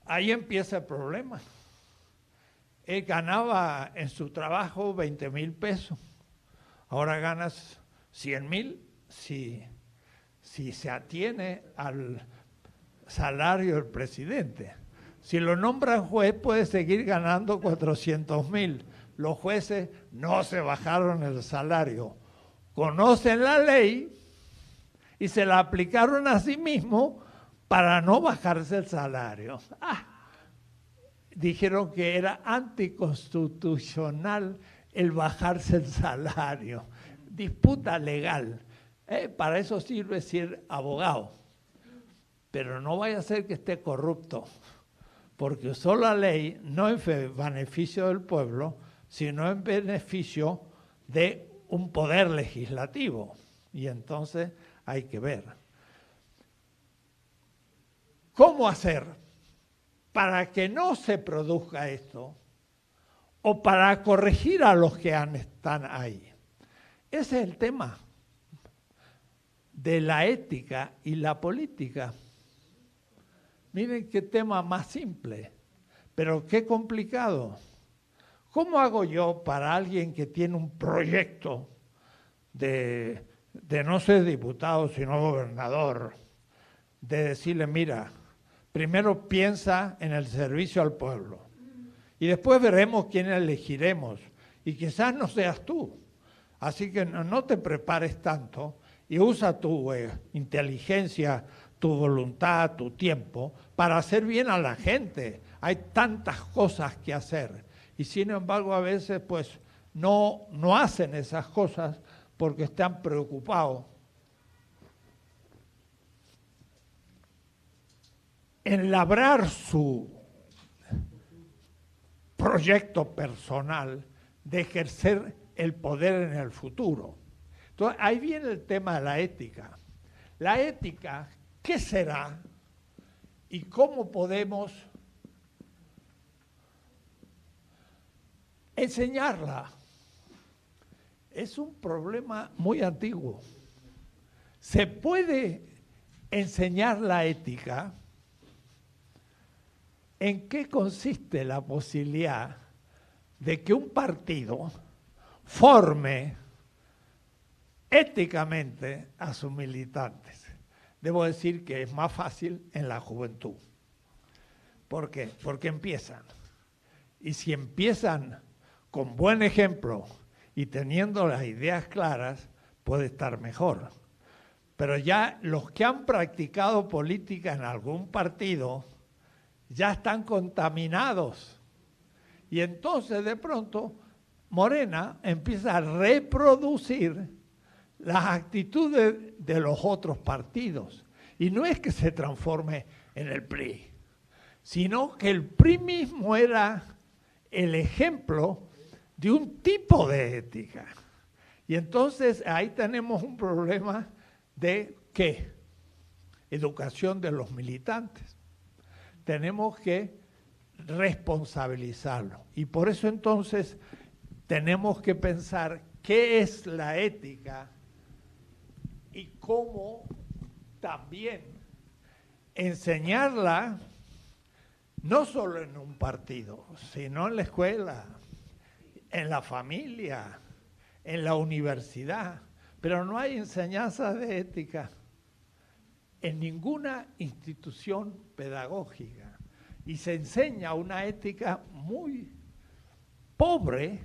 Ahí empieza el problema. Él ganaba en su trabajo 20,000 pesos. Ahora ganas 100,000 si se atiene al salario del presidente. Si lo nombran juez, puede seguir ganando 400,000. Los jueces no se bajaron el salario. Conocen la ley y se la aplicaron a sí mismos para no bajarse el salario. Dijeron que era anticonstitucional el bajarse el salario. Disputa legal. Para eso sirve ser abogado. Pero no vaya a ser que esté corrupto, porque usó la ley no en beneficio del pueblo, sino en beneficio de un poder legislativo. Y entonces hay que ver. ¿Cómo hacer para que no se produzca esto o para corregir a los que están ahí? Ese es el tema de la ética y la política. Miren qué tema más simple, pero qué complicado. ¿Cómo hago yo para alguien que tiene un proyecto de no ser diputado, sino gobernador, de decirle, mira, primero piensa en el servicio al pueblo y después veremos quién elegiremos y quizás no seas tú? Así que no te prepares tanto y usa tu inteligencia, tu voluntad, tu tiempo para hacer bien a la gente. Hay tantas cosas que hacer y sin embargo a veces pues no hacen esas cosas porque están preocupados en labrar su proyecto personal de ejercer el poder en el futuro. Entonces, ahí viene el tema de la ética. La ética, ¿qué será? ¿Y cómo podemos Enseñarla es un problema muy antiguo. Se puede enseñar la ética. ¿En qué consiste la posibilidad de que un partido forme éticamente a sus militantes? Debo decir que es más fácil en la juventud. ¿Por qué? Porque empiezan. Y si empiezan con buen ejemplo y teniendo las ideas claras, puede estar mejor. Pero ya los que han practicado política en algún partido ya están contaminados. Y entonces de pronto Morena empieza a reproducir las actitudes de los otros partidos. Y no es que se transforme en el PRI, sino que el PRI mismo era el ejemplo de un tipo de ética. Y entonces ahí tenemos un problema de ¿qué? Educación de los militantes. Tenemos que responsabilizarlo. Y por eso entonces tenemos que pensar qué es la ética y cómo también enseñarla no solo en un partido, sino en la escuela, en la familia, en la universidad. Pero no hay enseñanza de ética en ninguna institución pedagógica. Y se enseña una ética muy pobre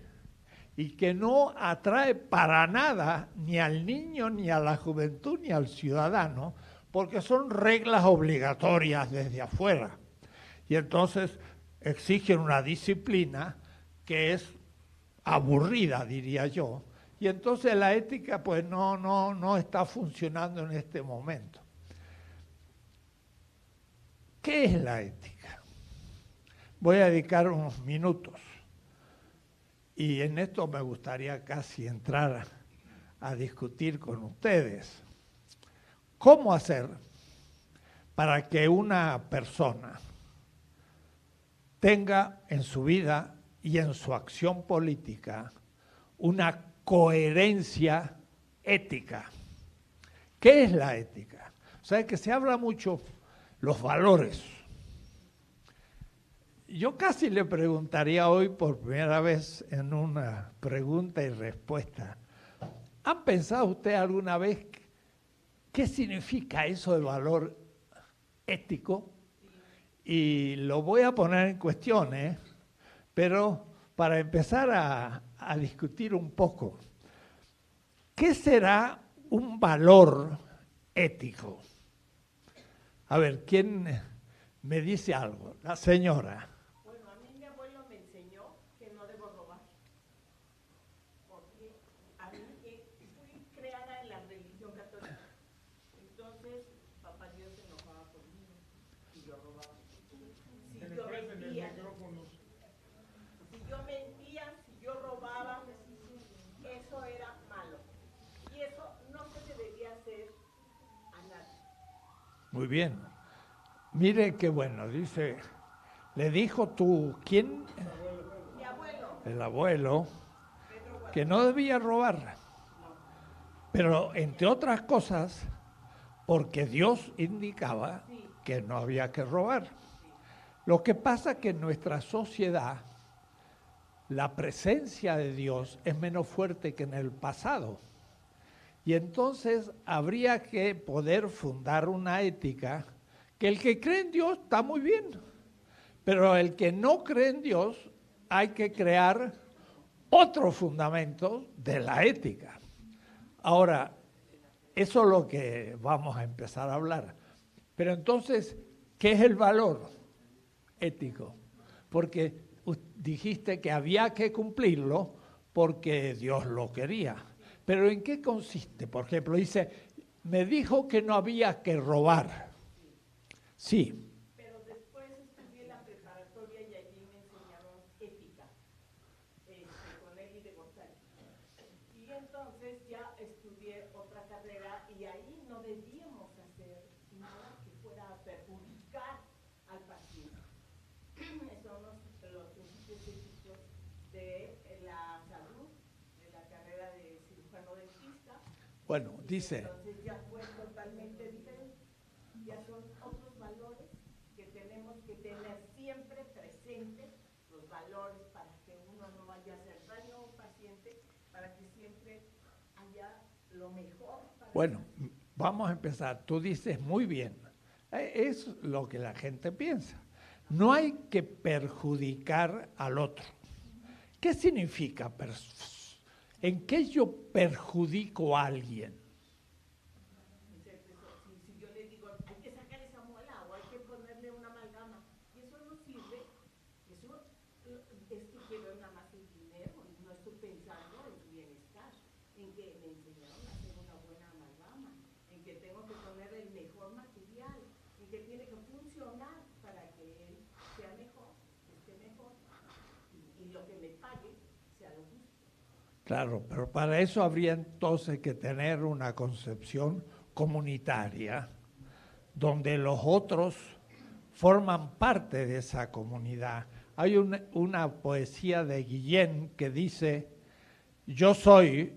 y que no atrae para nada ni al niño, ni a la juventud, ni al ciudadano, porque son reglas obligatorias desde afuera. Y entonces exigen una disciplina que es aburrida, diría yo. Y entonces la ética pues no está funcionando en este momento. ¿Qué es la ética? Voy a dedicar unos minutos. Y en esto me gustaría casi entrar a discutir con ustedes. ¿Cómo hacer para que una persona tenga en su vida y en su acción política una coherencia ética? ¿Qué es la ética? O sea, que se habla mucho los valores. Yo casi le preguntaría hoy por primera vez en una pregunta y respuesta. ¿Han pensado usted alguna vez qué significa eso de valor ético? Y lo voy a poner en cuestión, pero para empezar a discutir un poco, ¿qué será un valor ético? A ver, ¿quién me dice algo? La señora. Bueno, a mí mi abuelo me enseñó que no debo robar, porque a mí fui creada en la religión católica. Entonces, papá Dios se enojaba conmigo y yo robaba. Si yo robaba, eso era malo. Y eso no se debería hacer a nadie. Muy bien. Mire qué bueno, dice, le dijo ¿quién? Mi abuelo. El abuelo, que no debía robar. Pero entre otras cosas, porque Dios indicaba que no había que robar. Lo que pasa es que en nuestra sociedad la presencia de Dios es menos fuerte que en el pasado. Y entonces habría que poder fundar una ética que el que cree en Dios está muy bien, pero el que no cree en Dios hay que crear otro fundamento de la ética. Ahora, eso es lo que vamos a empezar a hablar. Pero entonces, ¿qué es el valor ético? Porque dijiste que había que cumplirlo porque Dios lo quería. Pero ¿en qué consiste? Por ejemplo, dice, me dijo que no había que robar. Sí. Pero después estudié la preparatoria y allí me enseñaron ética, con Eli de González. Y entonces ya estudié otra carrera y ahí no debíamos hacer nada que fuera a perjudicar al paciente. Son los principios éticos de Bueno, dice, Entonces ya fue totalmente diferente. Ya son otros valores que tenemos que tener siempre presentes, los valores para que uno no vaya a hacer daño a un paciente, para que siempre haya lo mejor. bueno, vamos a empezar. Tú dices muy bien, es lo que la gente piensa. No hay que perjudicar al otro. ¿Qué significa? ¿En qué yo perjudico a alguien? Si yo le digo, hay que sacar esa muela o hay que ponerle una amalgama, y eso no sirve, eso es que quiero nada más el dinero y no estoy pensando en su bienestar, en que me enseñaron a hacer una buena amalgama, en que tengo que poner el mejor material, en que tiene que funcionar para que él sea mejor, esté mejor, y lo que me pague sea lo justo. Claro, pero para eso habría entonces que tener una concepción comunitaria, donde los otros forman parte de esa comunidad. Hay una poesía de Guillén que dice, yo soy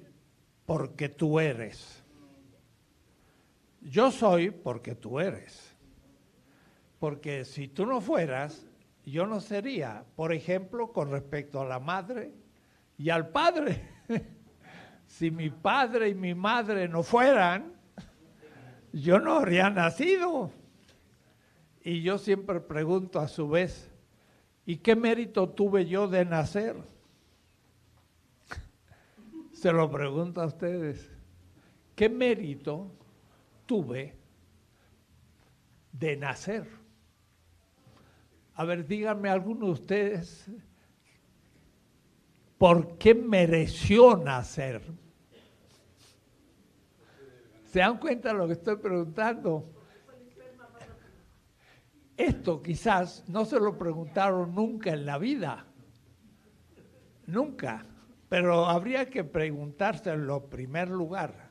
porque tú eres. Yo soy porque tú eres. Porque si tú no fueras, yo no sería. Por ejemplo, con respecto a la madre y al padre. Si mi padre y mi madre no fueran, yo no habría nacido. Y yo siempre pregunto a su vez, ¿y qué mérito tuve yo de nacer? Se lo pregunto a ustedes. ¿Qué mérito tuve de nacer? A ver, díganme alguno de ustedes, ¿por qué mereció nacer? ¿Se dan cuenta de lo que estoy preguntando? Esto quizás no se lo preguntaron nunca en la vida. Nunca. Pero habría que preguntárselo en primer lugar.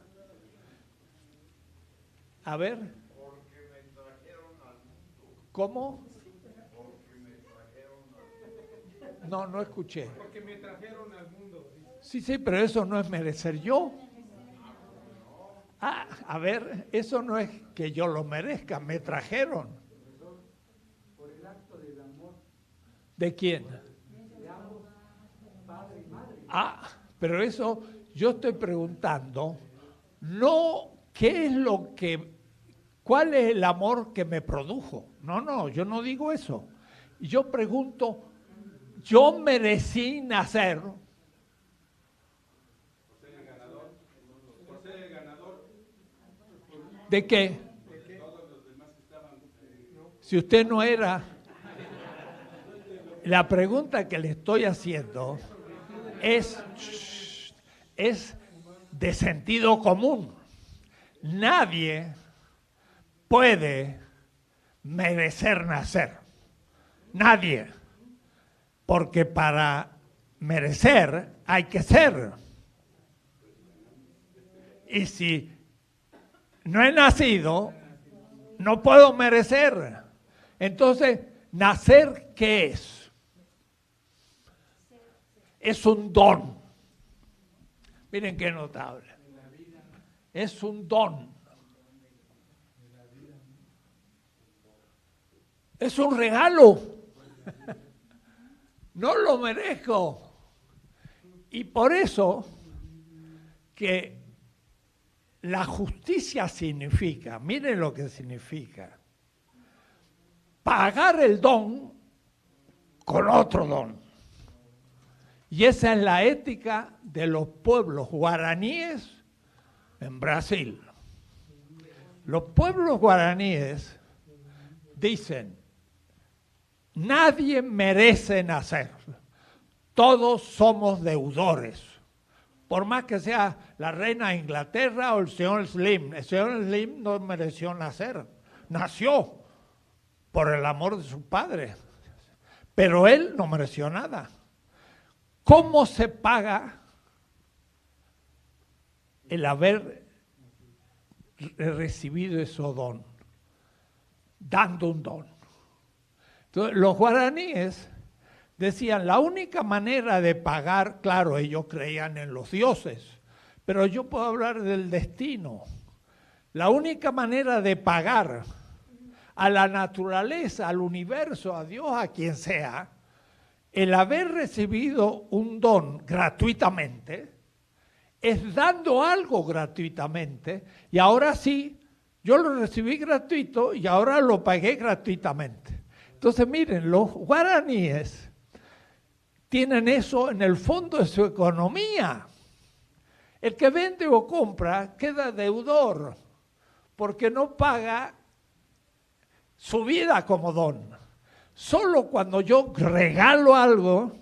A ver. Porque me trajeron al mundo. ¿Cómo? Porque me trajeron al mundo. No, no escuché. Porque me trajeron al mundo. Sí, pero eso no es merecer yo. Ah, a ver, eso no es que yo lo merezca, me trajeron. Por el acto del amor ¿De quién? de ambos, padre y madre. Ah, pero eso yo estoy preguntando, no qué es lo que, cuál es el amor que me produjo. No, yo no digo eso. Yo pregunto, yo merecí nacer. ¿De qué? Si usted no era, la pregunta que le estoy haciendo es de sentido común. Nadie puede merecer nacer. Nadie. Porque para merecer hay que ser. Y si no he nacido, no puedo merecer. Entonces, ¿nacer qué es? Es un don. Miren qué notable. Es un don. Es un regalo. No lo merezco. Y por eso que la justicia significa, miren lo que significa, pagar el don con otro don. Y esa es la ética de los pueblos guaraníes en Brasil. Los pueblos guaraníes dicen, nadie merece nacer, todos somos deudores. Por más que sea la reina de Inglaterra o el señor Slim. El señor Slim no mereció nacer. Nació por el amor de su padre. Pero él no mereció nada. ¿Cómo se paga el haber recibido ese don? Dando un don. Entonces, los guaraníes decían, la única manera de pagar, claro, ellos creían en los dioses, pero yo puedo hablar del destino. La única manera de pagar a la naturaleza, al universo, a Dios, a quien sea, el haber recibido un don gratuitamente, es dando algo gratuitamente, y ahora sí, yo lo recibí gratuito y ahora lo pagué gratuitamente. Entonces miren, los guaraníes tienen eso en el fondo de su economía. El que vende o compra queda deudor porque no paga su vida como don. Solo cuando yo regalo algo,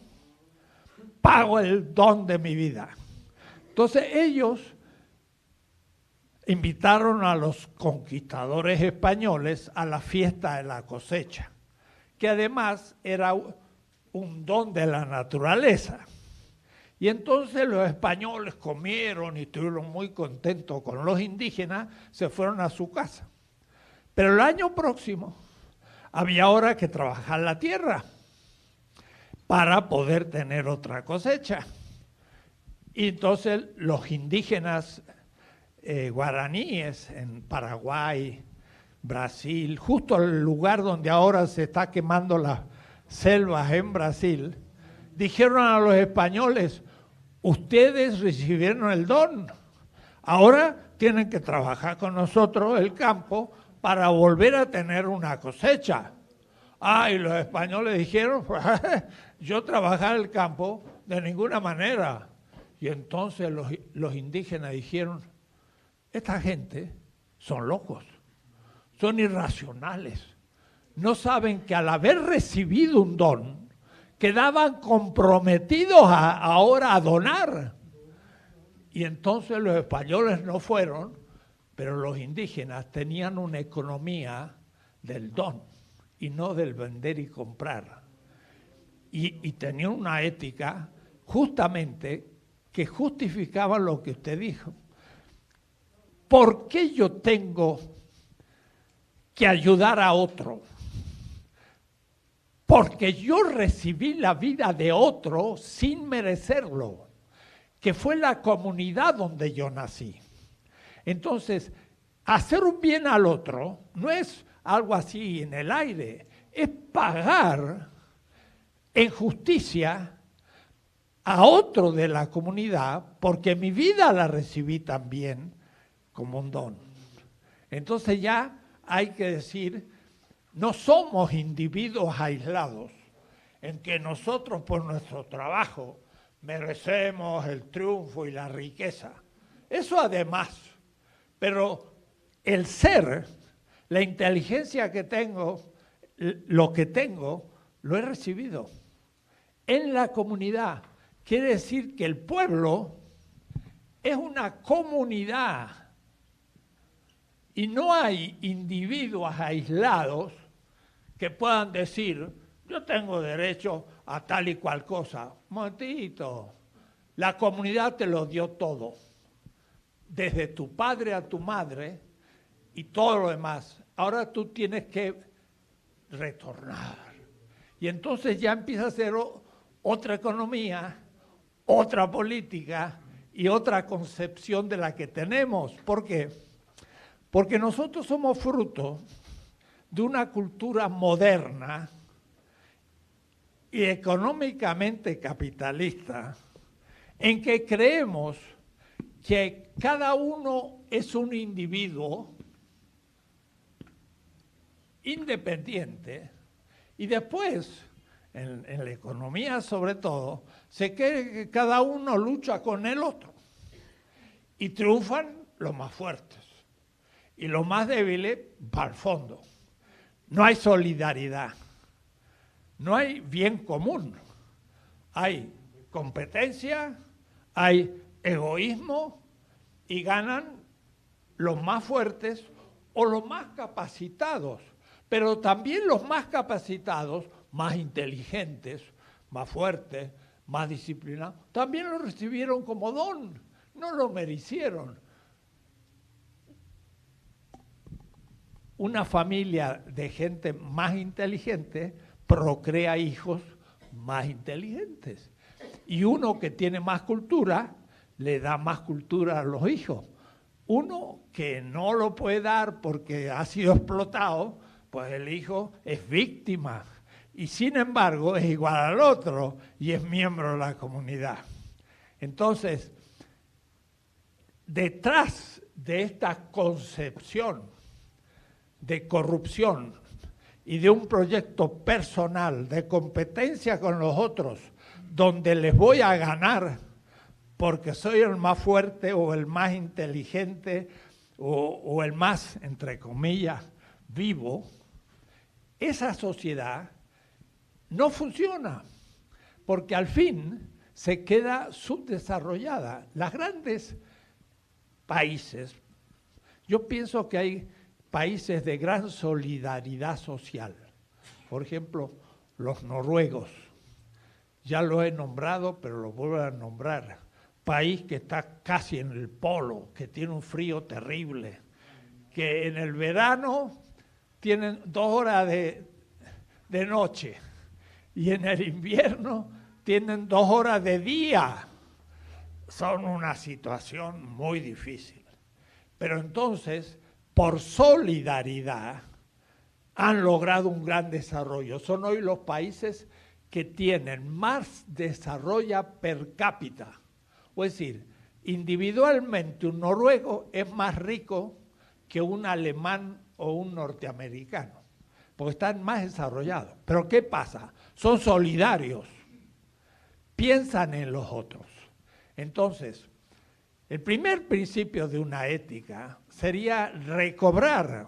pago el don de mi vida. Entonces ellos invitaron a los conquistadores españoles a la fiesta de la cosecha, que además era un don de la naturaleza. Y entonces los españoles comieron y estuvieron muy contentos con los indígenas, se fueron a su casa. Pero el año próximo había ahora que trabajar la tierra para poder tener otra cosecha. Y entonces los indígenas guaraníes en Paraguay, Brasil, justo el lugar donde ahora se está quemando las selvas en Brasil, dijeron a los españoles: ustedes recibieron el don, ahora tienen que trabajar con nosotros el campo para volver a tener una cosecha. Y los españoles dijeron: yo trabajar el campo de ninguna manera. Y entonces los indígenas dijeron: esta gente son locos, son irracionales, no saben que al haber recibido un don, quedaban comprometidos ahora a donar. Y entonces los españoles no fueron, pero los indígenas tenían una economía del don y no del vender y comprar. Y tenían una ética justamente que justificaba lo que usted dijo. ¿Por qué yo tengo que ayudar a otro? Porque yo recibí la vida de otro sin merecerlo, que fue la comunidad donde yo nací. Entonces, hacer un bien al otro no es algo así en el aire, es pagar en justicia a otro de la comunidad, porque mi vida la recibí también como un don. Entonces ya hay que decir, no somos individuos aislados, en que nosotros por nuestro trabajo merecemos el triunfo y la riqueza. Eso además, pero el ser, la inteligencia que tengo, lo que tengo, lo he recibido en la comunidad. Quiere decir que el pueblo es una comunidad y no hay individuos aislados que puedan decir: yo tengo derecho a tal y cual cosa. Momentito, la comunidad te lo dio todo, desde tu padre a tu madre y todo lo demás. Ahora tú tienes que retornar. Y entonces ya empieza a ser otra economía, otra política y otra concepción de la que tenemos. ¿Por qué? Porque nosotros somos fruto de una cultura moderna y económicamente capitalista, en que creemos que cada uno es un individuo independiente, y después, en la economía sobre todo, se cree que cada uno lucha con el otro, y triunfan los más fuertes, y los más débiles para el fondo. No hay solidaridad, no hay bien común, hay competencia, hay egoísmo, y ganan los más fuertes o los más capacitados, pero también los más capacitados, más inteligentes, más fuertes, más disciplinados, también lo recibieron como don, no lo merecieron. Una familia de gente más inteligente procrea hijos más inteligentes. Y uno que tiene más cultura le da más cultura a los hijos. Uno que no lo puede dar porque ha sido explotado, pues el hijo es víctima y sin embargo es igual al otro y es miembro de la comunidad. Entonces, detrás de esta concepción de corrupción y de un proyecto personal de competencia con los otros, donde les voy a ganar porque soy el más fuerte o el más inteligente o el más, entre comillas, vivo, esa sociedad no funciona, porque al fin se queda subdesarrollada. Los grandes países, yo pienso que hay países de gran solidaridad social. Por ejemplo, los noruegos. Ya lo he nombrado, pero lo vuelvo a nombrar. País que está casi en el polo, que tiene un frío terrible, que en el verano tienen 2 horas de noche y en el invierno tienen 2 horas de día. Son una situación muy difícil. Pero entonces, por solidaridad, han logrado un gran desarrollo. Son hoy los países que tienen más desarrollo per cápita. Es decir, individualmente un noruego es más rico que un alemán o un norteamericano, porque están más desarrollados. Pero ¿qué pasa? Son solidarios, piensan en los otros. Entonces, el primer principio de una ética sería recobrar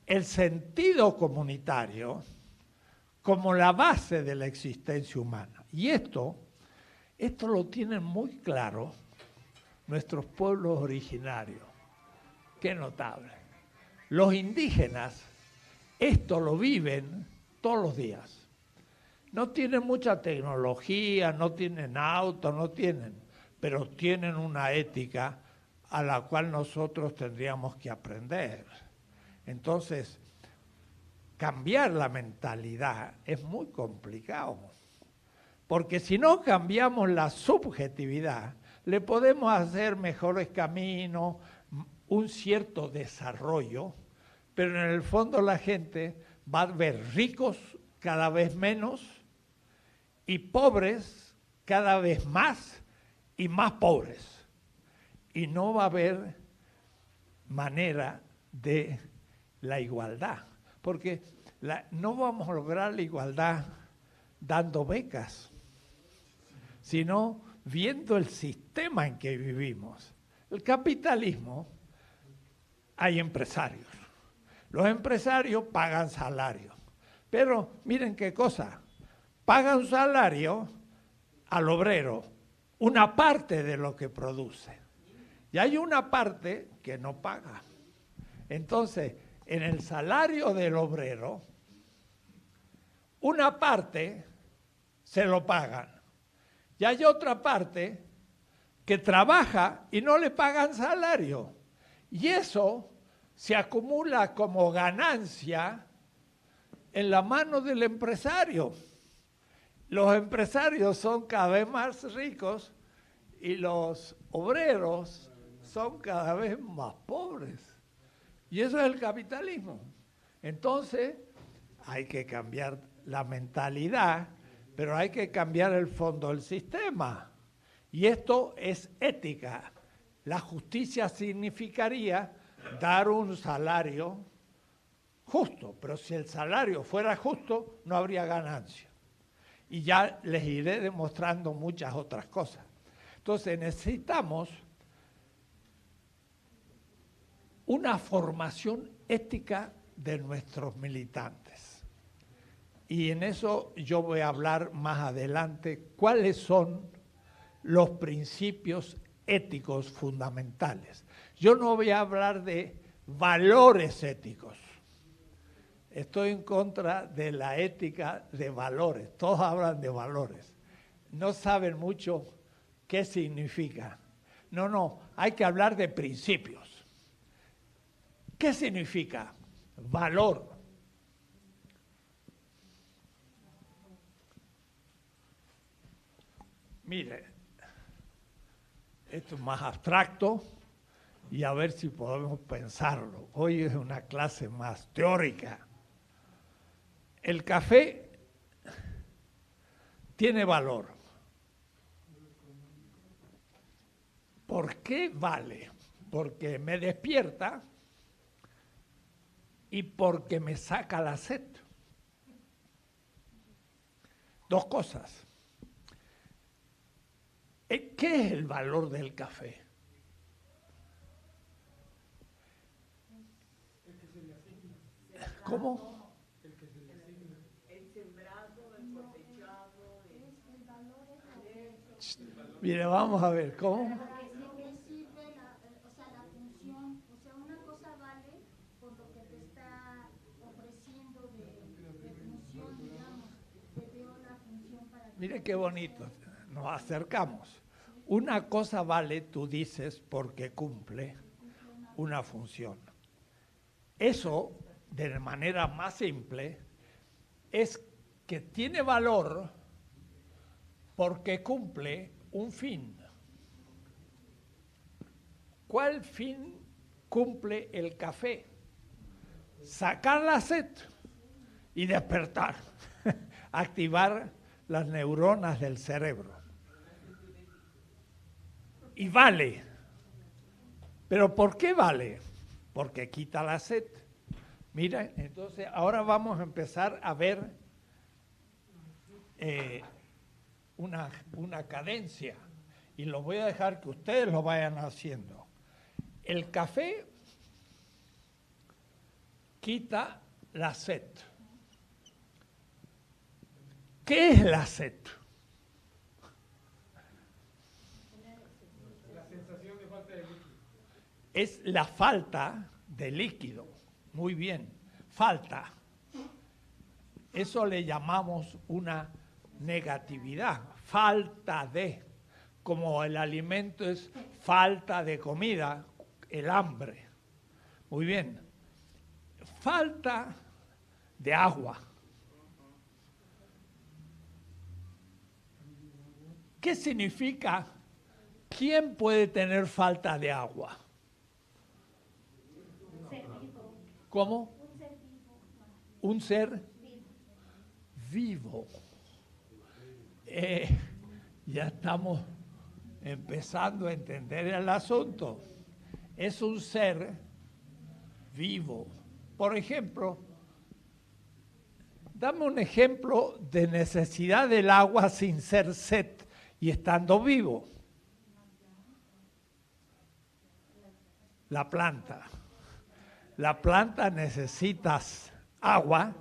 el sentido comunitario como la base de la existencia humana. Y esto lo tienen muy claro nuestros pueblos originarios. Qué notable. Los indígenas esto lo viven todos los días. No tienen mucha tecnología, no tienen auto, pero tienen una ética a la cual nosotros tendríamos que aprender. Entonces, cambiar la mentalidad es muy complicado, porque si no cambiamos la subjetividad, le podemos hacer mejores caminos, un cierto desarrollo, pero en el fondo la gente va a ver ricos cada vez menos y pobres cada vez más y más pobres. Y no va a haber manera de la igualdad, porque no vamos a lograr la igualdad dando becas, sino viendo el sistema en que vivimos. El capitalismo, hay empresarios. Los empresarios pagan salario. Pero miren qué cosa, pagan salario al obrero, una parte de lo que produce. Y hay una parte que no paga. Entonces, en el salario del obrero, una parte se lo pagan. Y hay otra parte que trabaja y no le pagan salario. Y eso se acumula como ganancia en la mano del empresario. Los empresarios son cada vez más ricos y los obreros son cada vez más pobres. Y eso es el capitalismo. Entonces, hay que cambiar la mentalidad, pero hay que cambiar el fondo del sistema. Y esto es ética. La justicia significaría dar un salario justo, pero si el salario fuera justo, no habría ganancia. Y ya les iré demostrando muchas otras cosas. Entonces necesitamos una formación ética de nuestros militantes. Y en eso yo voy a hablar más adelante cuáles son los principios éticos fundamentales. Yo no voy a hablar de valores éticos. Estoy en contra de la ética de valores. Todos hablan de valores. No saben mucho qué significa. No, hay que hablar de principios. ¿Qué significa valor? Mire, esto es más abstracto y a ver si podemos pensarlo. Hoy es una clase más teórica. El café tiene valor. ¿Por qué vale? Porque me despierta y porque me saca la sed. Dos cosas. ¿Qué es el valor del café? ¿Cómo? El sembrado, el cosechado, Mire, vamos a ver, ¿cómo? ¿De qué sirve la función? O sea, una cosa vale por lo que te está ofreciendo de función, digamos. Te veo la función para... Mire qué bonito, nos acercamos. Una cosa vale, tú dices, porque cumple una función. Eso, de manera más simple, es que tiene valor porque cumple un fin. ¿Cuál fin cumple el café? Sacar la sed y despertar, activar las neuronas del cerebro. Y vale. ¿Pero por qué vale? Porque quita la sed. Mira, entonces ahora vamos a empezar a ver una cadencia y lo voy a dejar que ustedes lo vayan haciendo. El café quita la sed. ¿Qué es la sed? La sensación de falta de líquido. Es la falta de líquido. Muy bien, falta. Eso le llamamos una negatividad, falta de. Como el alimento es falta de comida, el hambre. Muy bien. Falta de agua. ¿Qué significa? ¿Quién puede tener falta de agua? ¿Cómo? Un ser vivo. Ya estamos empezando a entender el asunto. Es un ser vivo. Por ejemplo, dame un ejemplo de necesidad del agua sin ser sed y estando vivo. La planta. La planta necesita agua,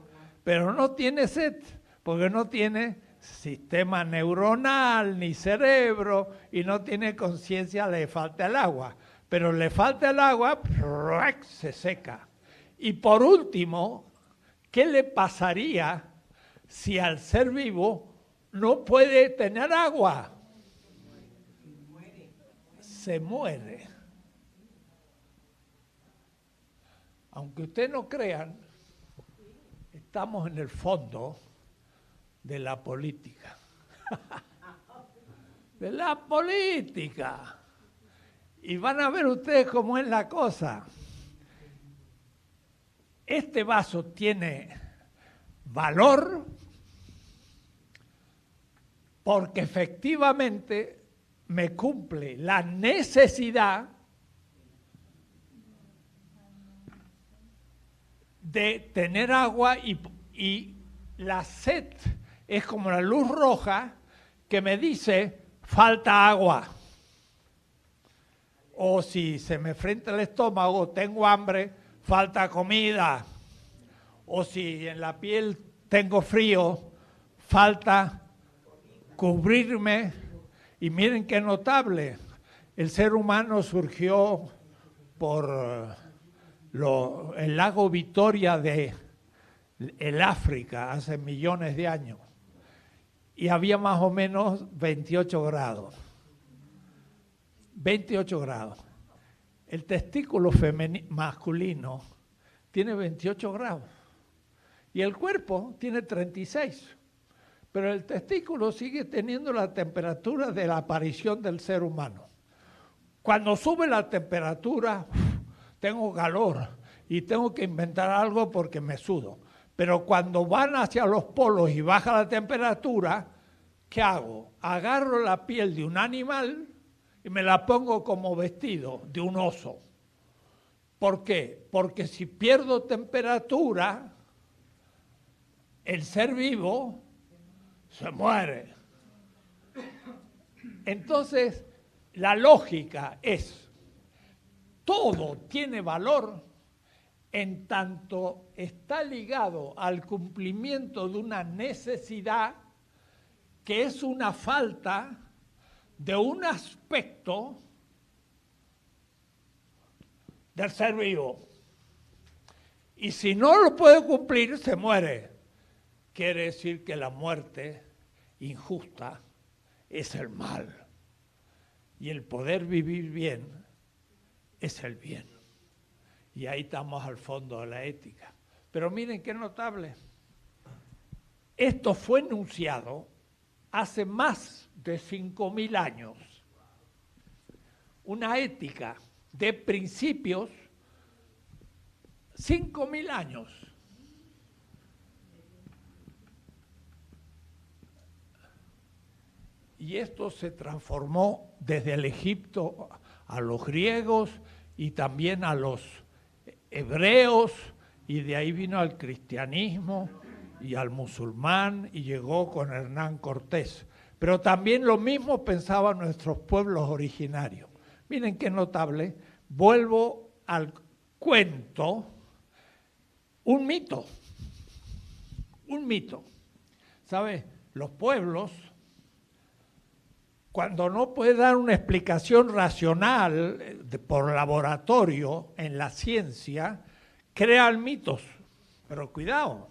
pero no tiene sed, porque no tiene sistema neuronal ni cerebro y no tiene conciencia, le falta el agua. Pero le falta el agua, se seca. Y por último, ¿qué le pasaría si al ser vivo no puede tener agua? Se muere. Aunque ustedes no crean, estamos en el fondo de la política. De la política. Y van a ver ustedes cómo es la cosa. Este vaso tiene valor porque efectivamente me cumple la necesidad de tener agua y la sed es como la luz roja que me dice falta agua. O si se me frenta el estómago, tengo hambre, falta comida. O si en la piel tengo frío, falta cubrirme. Y miren qué notable, el ser humano surgió por el lago Victoria de el África hace millones de años. Y había más o menos 28 grados. 28 grados. El testículo masculino tiene 28 grados. Y el cuerpo tiene 36. Pero el testículo sigue teniendo la temperatura de la aparición del ser humano. Cuando sube la temperatura, tengo calor y tengo que inventar algo porque me sudo. Pero cuando van hacia los polos y baja la temperatura, ¿qué hago? Agarro la piel de un animal y me la pongo como vestido de un oso. ¿Por qué? Porque si pierdo temperatura, el ser vivo se muere. Entonces, la lógica es, todo tiene valor en tanto está ligado al cumplimiento de una necesidad que es una falta de un aspecto del ser vivo. Y si no lo puede cumplir, se muere. Quiere decir que la muerte injusta es el mal. Y el poder vivir bien es el bien. Y ahí estamos al fondo de la ética. Pero miren qué notable. Esto fue enunciado hace más de 5.000 años. Una ética de principios, 5.000 años. Y esto se transformó desde el Egipto a los griegos y también a los hebreos, y de ahí vino al cristianismo y al musulmán y llegó con Hernán Cortés. Pero también lo mismo pensaban nuestros pueblos originarios. Miren qué notable. Vuelvo al cuento, un mito. ¿Sabe? Los pueblos, cuando no puede dar una explicación racional por laboratorio en la ciencia, crean mitos. Pero cuidado,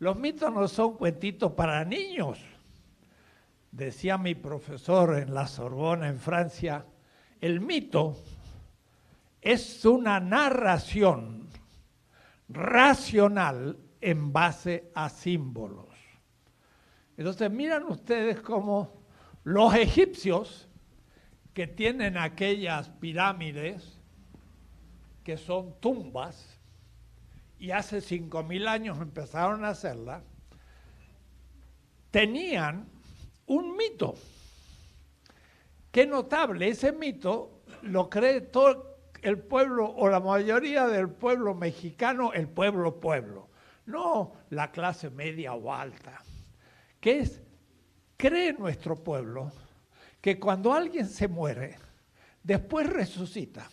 los mitos no son cuentitos para niños. Decía mi profesor en la Sorbona, en Francia, el mito es una narración racional en base a símbolos. Entonces miran ustedes cómo los egipcios, que tienen aquellas pirámides que son tumbas, y hace 5.000 años empezaron a hacerlas, tenían un mito. Qué notable, ese mito lo cree todo el pueblo, o la mayoría del pueblo mexicano, el pueblo, no la clase media o alta, que es, cree nuestro pueblo que cuando alguien se muere, después resucita.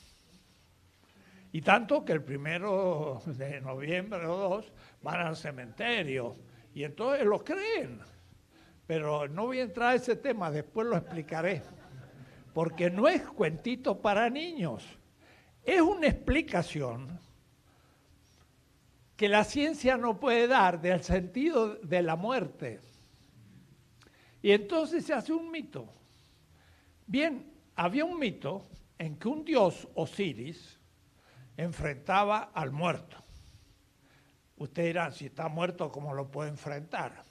Y tanto que el 1 de noviembre o 2 van al cementerio, y entonces lo creen. Pero no voy a entrar a ese tema, después lo explicaré. Porque no es cuentito para niños, es una explicación que la ciencia no puede dar del sentido de la muerte. Y entonces se hace un mito. Bien, había un mito en que un dios, Osiris, enfrentaba al muerto. Ustedes dirán, si está muerto, ¿cómo lo puede enfrentar?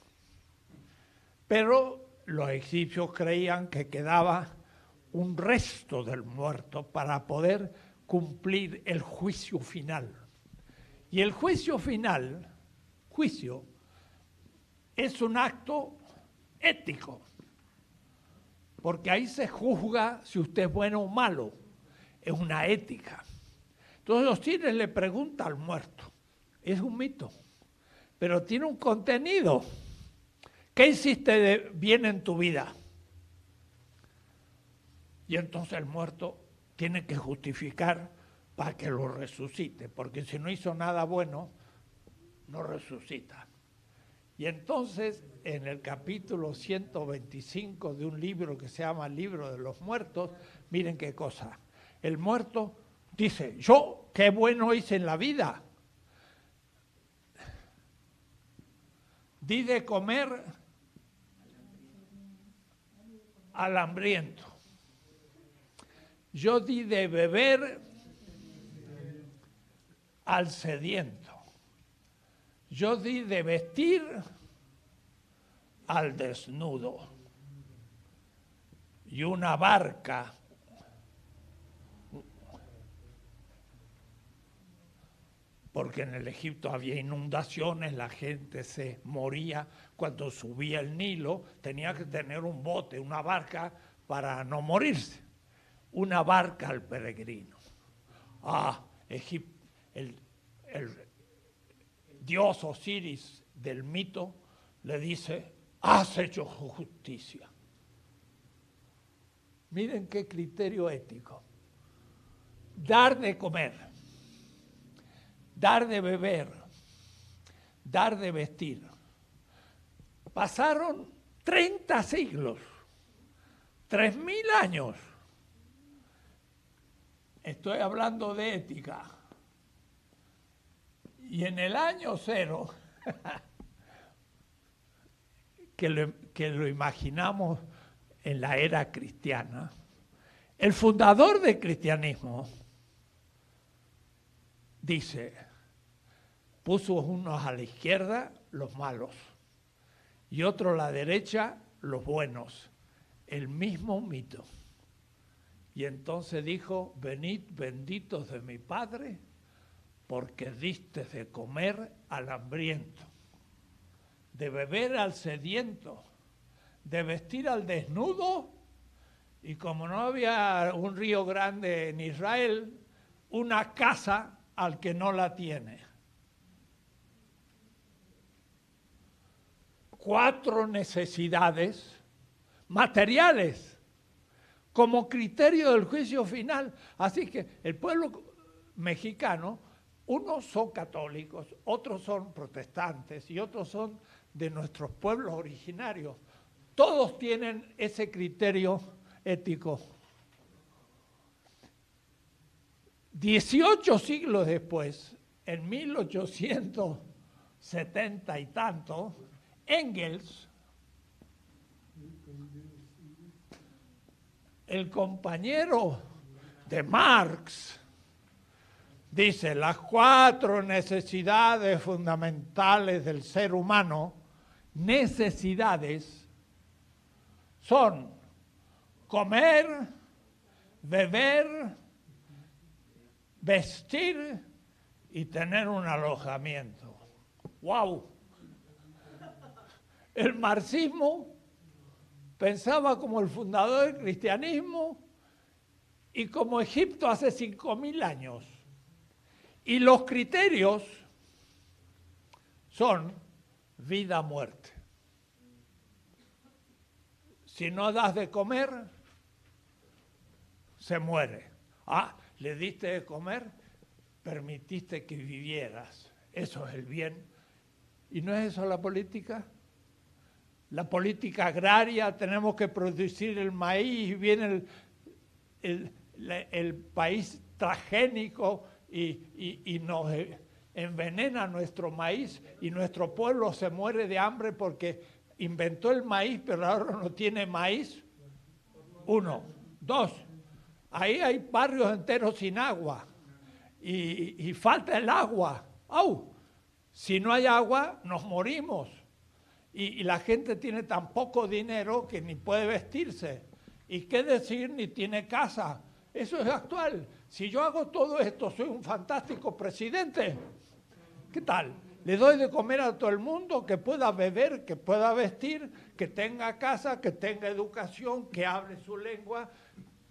Pero los egipcios creían que quedaba un resto del muerto para poder cumplir el juicio final. Y el juicio final, es un acto ético, porque ahí se juzga si usted es bueno o malo, es una ética. Entonces Osiris le pregunta al muerto, es un mito, pero tiene un contenido. ¿Qué hiciste de bien en tu vida? Y entonces el muerto tiene que justificar para que lo resucite, porque si no hizo nada bueno, no resucita. Y entonces, en el capítulo 125 de un libro que se llama Libro de los Muertos, miren qué cosa. El muerto dice, yo qué bueno hice en la vida. Di de comer al hambriento. Yo di de beber al sediento. Yo di de vestir al desnudo. Y una barca porque en el Egipto había inundaciones, la gente se moría cuando subía el Nilo, tenía que tener un bote, una barca para no morirse, una barca al peregrino. El dios Osiris del mito le dice, has hecho justicia. Miren qué criterio ético. Dar de comer, dar de beber, dar de vestir. Pasaron 30 siglos, 3000 años. Estoy hablando de ética. Y en el año 0, que lo imaginamos en la era cristiana, el fundador del cristianismo dice, puso unos a la izquierda, los malos, y otros a la derecha, los buenos. El mismo mito. Y entonces dijo, venid benditos de mi Padre, porque diste de comer al hambriento, de beber al sediento, de vestir al desnudo, y como no había un río grande en Israel, una casa al que no la tiene. 4 necesidades materiales como criterio del juicio final. Así que el pueblo mexicano, unos son católicos, otros son protestantes y otros son de nuestros pueblos originarios. Todos tienen ese criterio ético. 18 siglos después, en 1870 y tanto, Engels, el compañero de Marx, dice, las 4 necesidades fundamentales del ser humano, necesidades, son comer, beber, vestir y tener un alojamiento. ¡Wow! El marxismo pensaba como el fundador del cristianismo y como Egipto hace 5000 años. Y los criterios son vida-muerte. Si no das de comer, se muere. Le diste de comer, permitiste que vivieras. Eso es el bien. ¿Y no es eso la política? La política agraria, tenemos que producir el maíz y viene el país transgénico y nos envenena nuestro maíz y nuestro pueblo se muere de hambre porque inventó el maíz, pero ahora no tiene maíz. 1. 2. Ahí hay barrios enteros sin agua y falta el agua. Si no hay agua, nos morimos. Y la gente tiene tan poco dinero que ni puede vestirse. ¿Y qué decir? Ni tiene casa. Eso es actual. Si yo hago todo esto, soy un fantástico presidente. ¿Qué tal? Le doy de comer a todo el mundo, que pueda beber, que pueda vestir, que tenga casa, que tenga educación, que hable su lengua,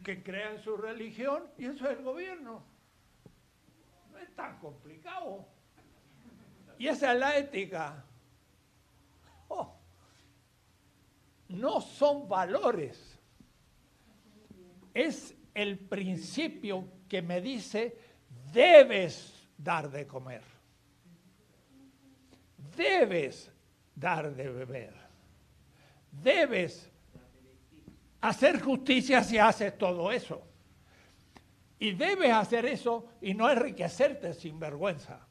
que crea en su religión. Y eso es el gobierno. No es tan complicado. Y esa es la ética. No son valores, es el principio que me dice, debes dar de comer, debes dar de beber, debes hacer justicia si haces todo eso. Y debes hacer eso y no enriquecerte sin vergüenza,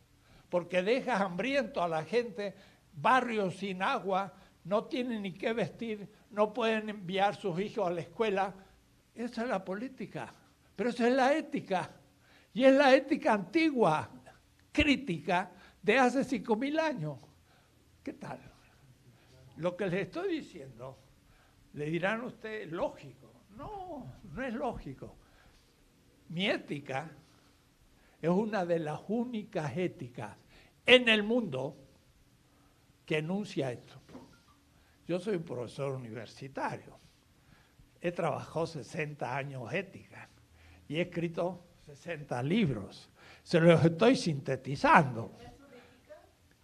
porque dejas hambriento a la gente, barrios sin agua, no tienen ni qué vestir, no pueden enviar sus hijos a la escuela. Esa es la política, pero esa es la ética. Y es la ética antigua, crítica, de hace 5000 años. ¿Qué tal? Lo que les estoy diciendo, le dirán a ustedes, lógico. No, no es lógico. Mi ética es una de las únicas éticas en el mundo que enuncia esto. Yo soy un profesor universitario, he trabajado 60 años ética y he escrito 60 libros. Se los estoy sintetizando.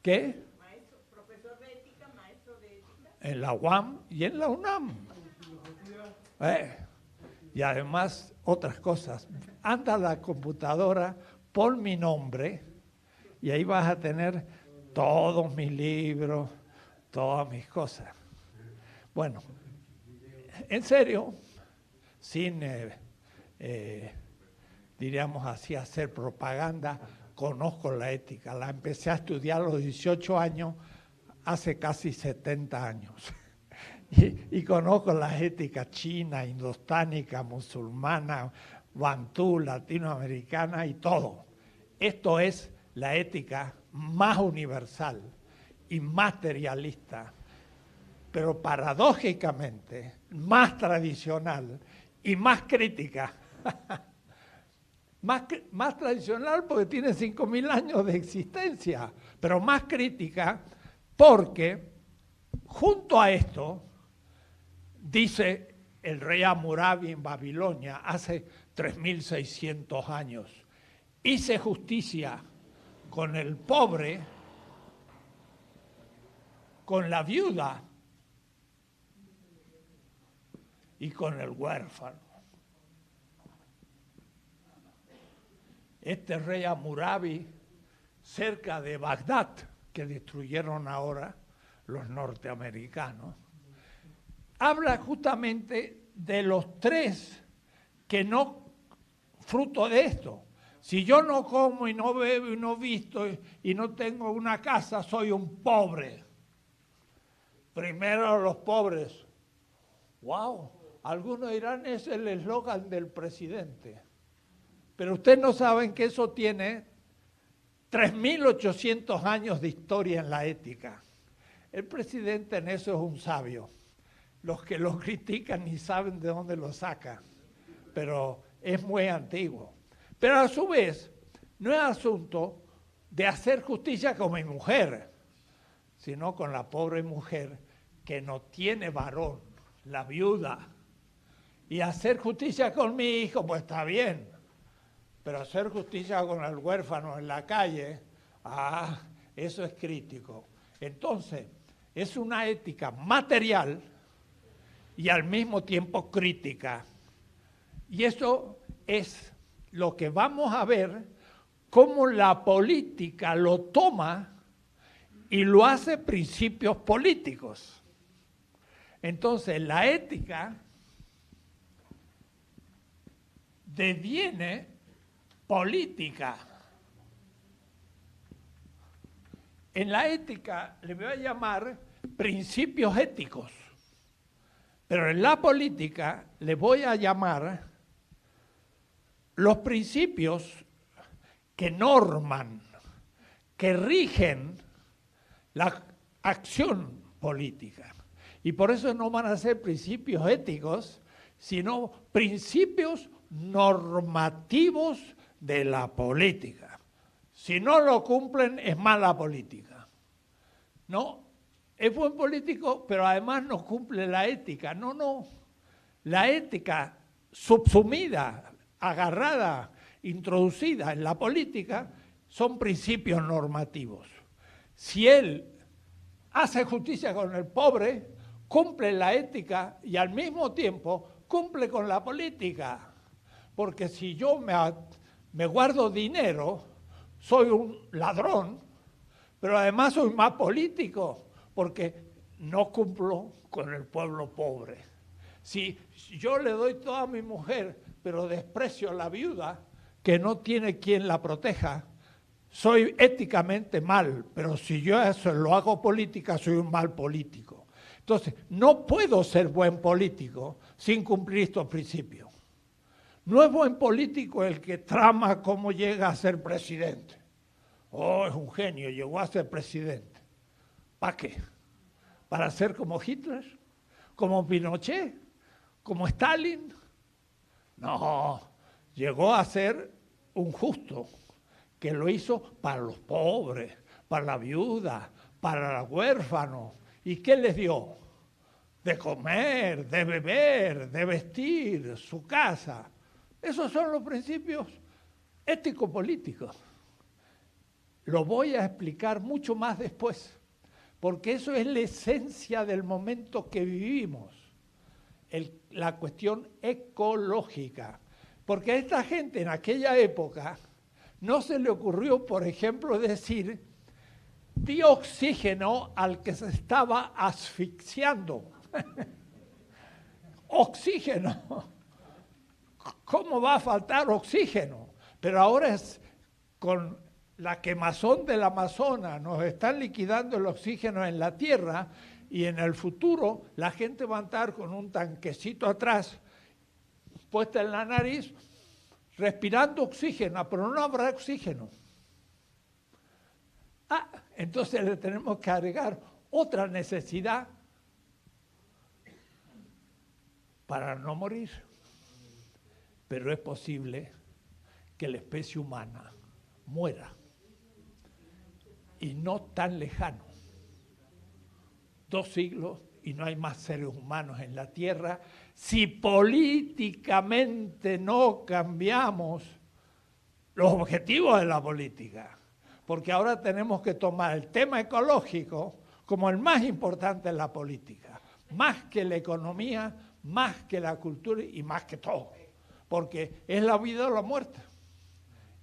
¿Qué? Profesor de ética, maestro de ética. En la UAM y en la UNAM. Y además otras cosas. Anda a la computadora, pon mi nombre y ahí vas a tener todos mis libros, todas mis cosas. Bueno, en serio, sin, diríamos así, hacer propaganda, conozco la ética. La empecé a estudiar a los 18 años, hace casi 70 años. Y conozco las éticas china, indostánica, musulmana, bantú, latinoamericana y todo. Esto es la ética más universal y materialista, pero paradójicamente más tradicional y más crítica. Más tradicional porque tiene 5.000 años de existencia, pero más crítica porque junto a esto, dice el rey Hammurabi en Babilonia hace 3.600 años, hice justicia con el pobre, con la viuda y con el huérfano. Este rey Hammurabi, cerca de Bagdad, que destruyeron ahora los norteamericanos, habla justamente de los tres que no, fruto de esto. Si yo no como y no bebo y no visto y no tengo una casa, soy un pobre. Primero los pobres. ¡Wow! Algunos dirán, es el eslogan del presidente. Pero ustedes no saben que eso tiene 3.800 años de historia en la ética. El presidente en eso es un sabio. Los que lo critican ni saben de dónde lo sacan, pero es muy antiguo. Pero a su vez, no es asunto de hacer justicia con mi mujer, sino con la pobre mujer que no tiene varón, la viuda. Y hacer justicia con mi hijo, pues está bien, pero hacer justicia con el huérfano en la calle, eso es crítico. Entonces, es una ética material y al mismo tiempo crítica. Y eso es lo que vamos a ver, cómo la política lo toma y lo hace principios políticos. Entonces, la ética deviene política. En la ética le voy a llamar principios éticos. Pero en la política le voy a llamar los principios que norman, que rigen la acción política. Y por eso no van a ser principios éticos, sino principios normativos de la política. Si no lo cumplen, es mala política. No, es buen político, pero además no cumple la ética. No. La ética subsumida, agarrada, introducida en la política, son principios normativos. Si él hace justicia con el pobre, cumple la ética y al mismo tiempo cumple con la política. Porque si yo me guardo dinero, soy un ladrón, pero además soy más político, porque no cumplo con el pueblo pobre. Si yo le doy toda a mi mujer, pero desprecio a la viuda, que no tiene quien la proteja, soy éticamente mal, pero si yo eso lo hago política, soy un mal político. Entonces, no puedo ser buen político sin cumplir estos principios. No es buen político el que trama cómo llega a ser presidente. Es un genio, llegó a ser presidente. ¿Para qué? ¿Para ser como Hitler? ¿Como Pinochet? ¿Como Stalin? No, llegó a ser un justo. que lo hizo para los pobres, para la viuda, para el huérfano. ¿Y qué les dio? De comer, de beber, de vestir, su casa. Esos son los principios ético-políticos. Lo voy a explicar mucho más después, porque eso es la esencia del momento que vivimos, la cuestión ecológica. Porque a esta gente en aquella época no se le ocurrió, por ejemplo, decir, di oxígeno al que se estaba asfixiando. Oxígeno. ¿Cómo va a faltar oxígeno? Pero ahora es con la quemazón del Amazonas, nos están liquidando el oxígeno en la tierra y en el futuro la gente va a andar con un tanquecito atrás, puesta en la nariz, respirando oxígeno, pero no habrá oxígeno. Entonces le tenemos que agregar otra necesidad para no morir. Pero es posible que la especie humana muera. Y no tan lejano. 2 siglos y no hay más seres humanos en la Tierra. Si políticamente no cambiamos los objetivos de la política. Porque ahora tenemos que tomar el tema ecológico como el más importante en la política. Más que la economía, más que la cultura y más que todo. Porque es la vida o la muerte.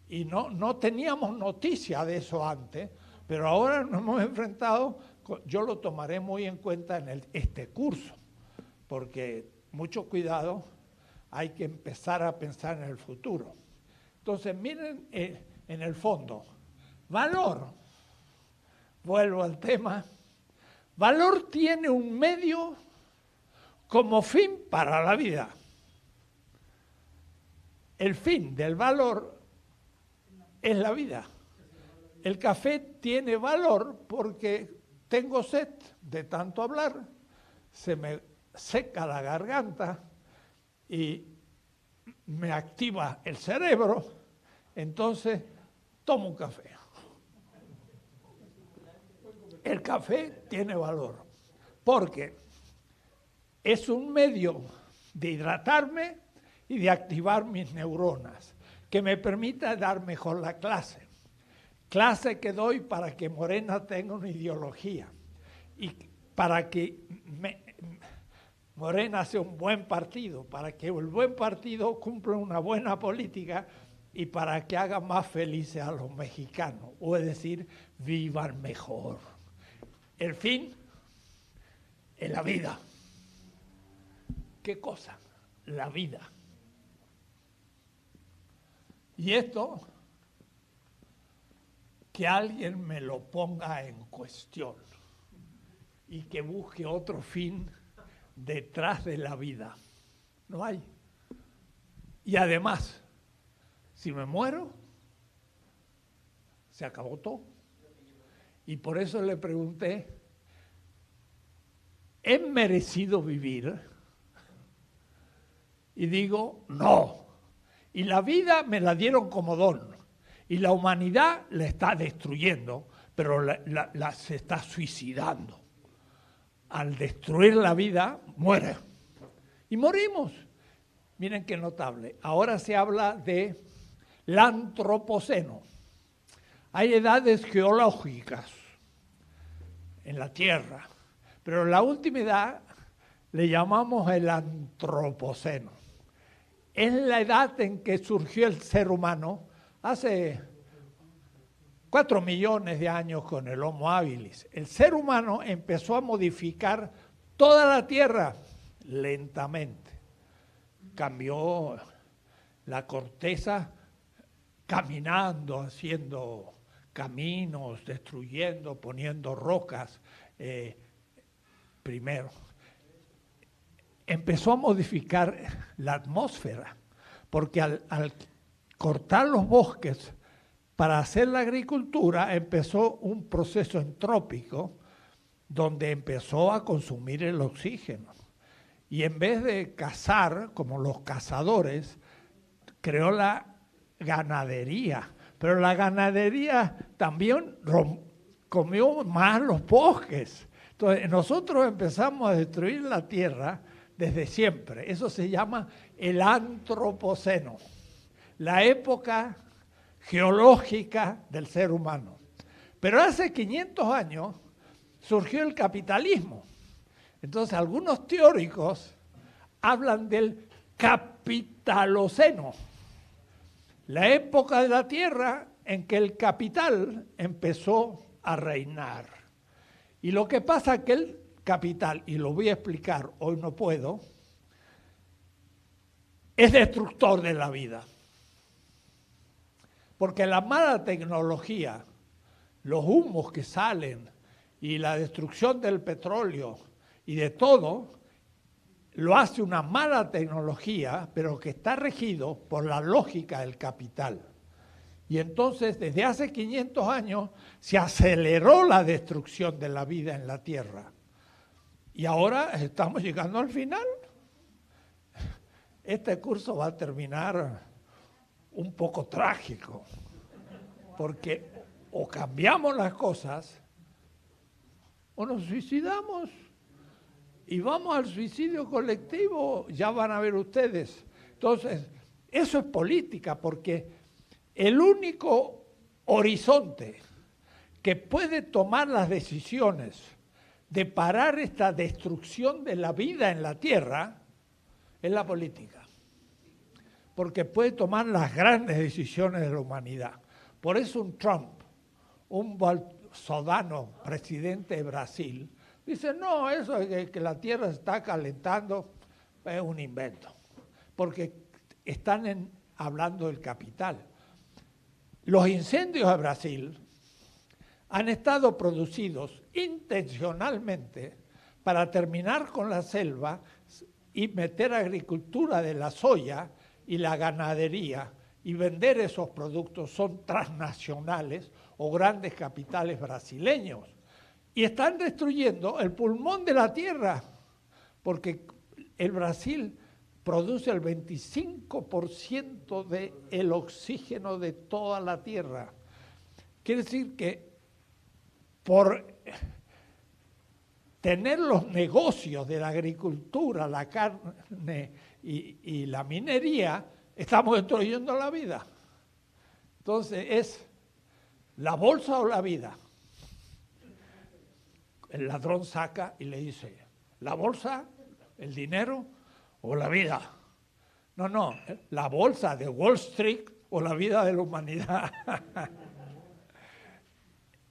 Y no teníamos noticia de eso antes, pero ahora nos hemos enfrentado, yo lo tomaré muy en cuenta en este curso, porque mucho cuidado, hay que empezar a pensar en el futuro. Entonces, miren en el fondo, valor, vuelvo al tema, valor tiene un medio como fin para la vida. El fin del valor es la vida. El café tiene valor porque tengo sed de tanto hablar, se me seca la garganta y me activa el cerebro, entonces tomo un café. El café tiene valor porque es un medio de hidratarme y de activar mis neuronas, que me permita dar mejor la clase. Clase que doy para que Morena tenga una ideología y para que Morena sea un buen partido, para que el buen partido cumpla una buena política y para que haga más felices a los mexicanos, o es decir, vivan mejor. El fin es la vida. ¿Qué cosa? La vida. Y esto, que alguien me lo ponga en cuestión y que busque otro fin detrás de la vida. No hay. Y además, si me muero, se acabó todo. Y por eso le pregunté, ¿he merecido vivir? Y digo, no. Y la vida me la dieron como don. Y la humanidad la está destruyendo, pero se está suicidando. Al destruir la vida, muere. Y morimos. Miren qué notable. Ahora se habla de el antropoceno. Hay edades geológicas en la Tierra, pero la última edad le llamamos el antropoceno. Es la edad en que surgió el ser humano hace 4 millones de años con el Homo habilis. El ser humano empezó a modificar toda la Tierra lentamente. Cambió la corteza caminando, haciendo caminos, destruyendo, poniendo rocas primero. Empezó a modificar la atmósfera, porque al cortar los bosques para hacer la agricultura empezó un proceso entrópico donde empezó a consumir el oxígeno. Y en vez de cazar, como los cazadores, creó la ganadería, pero la ganadería también comió más los bosques. Entonces nosotros empezamos a destruir la tierra desde siempre. Eso se llama el antropoceno, la época geológica del ser humano. Pero hace 500 años surgió el capitalismo. Entonces algunos teóricos hablan del capitaloceno, la época de la tierra en que el capital empezó a reinar. Y lo que pasa es que el capital, y lo voy a explicar, hoy no puedo, es destructor de la vida. Porque la mala tecnología, los humos que salen y la destrucción del petróleo y de todo, lo hace una mala tecnología, pero que está regido por la lógica del capital. Y entonces, desde hace 500 años, se aceleró la destrucción de la vida en la Tierra. Y ahora estamos llegando al final. Este curso va a terminar un poco trágico, porque o cambiamos las cosas o nos suicidamos. Y vamos al suicidio colectivo, ya van a ver ustedes. Entonces, eso es política, porque el único horizonte que puede tomar las decisiones de parar esta destrucción de la vida en la Tierra es la política. Porque puede tomar las grandes decisiones de la humanidad. Por eso un Trump, un Bolsonaro, presidente de Brasil, dice, no, eso de que la Tierra se está calentando es un invento, porque están hablando del capital. Los incendios de Brasil han estado producidos intencionalmente para terminar con la selva y meter agricultura de la soya y la ganadería y vender esos productos. Son transnacionales o grandes capitales brasileños. Y están destruyendo el pulmón de la tierra, porque el Brasil produce el 25% del oxígeno de toda la tierra. Quiere decir que por tener los negocios de la agricultura, la carne y la minería, estamos destruyendo la vida. Entonces es la bolsa o la vida. El ladrón saca y le dice, ¿la bolsa, el dinero o la vida? No, la bolsa de Wall Street o la vida de la humanidad.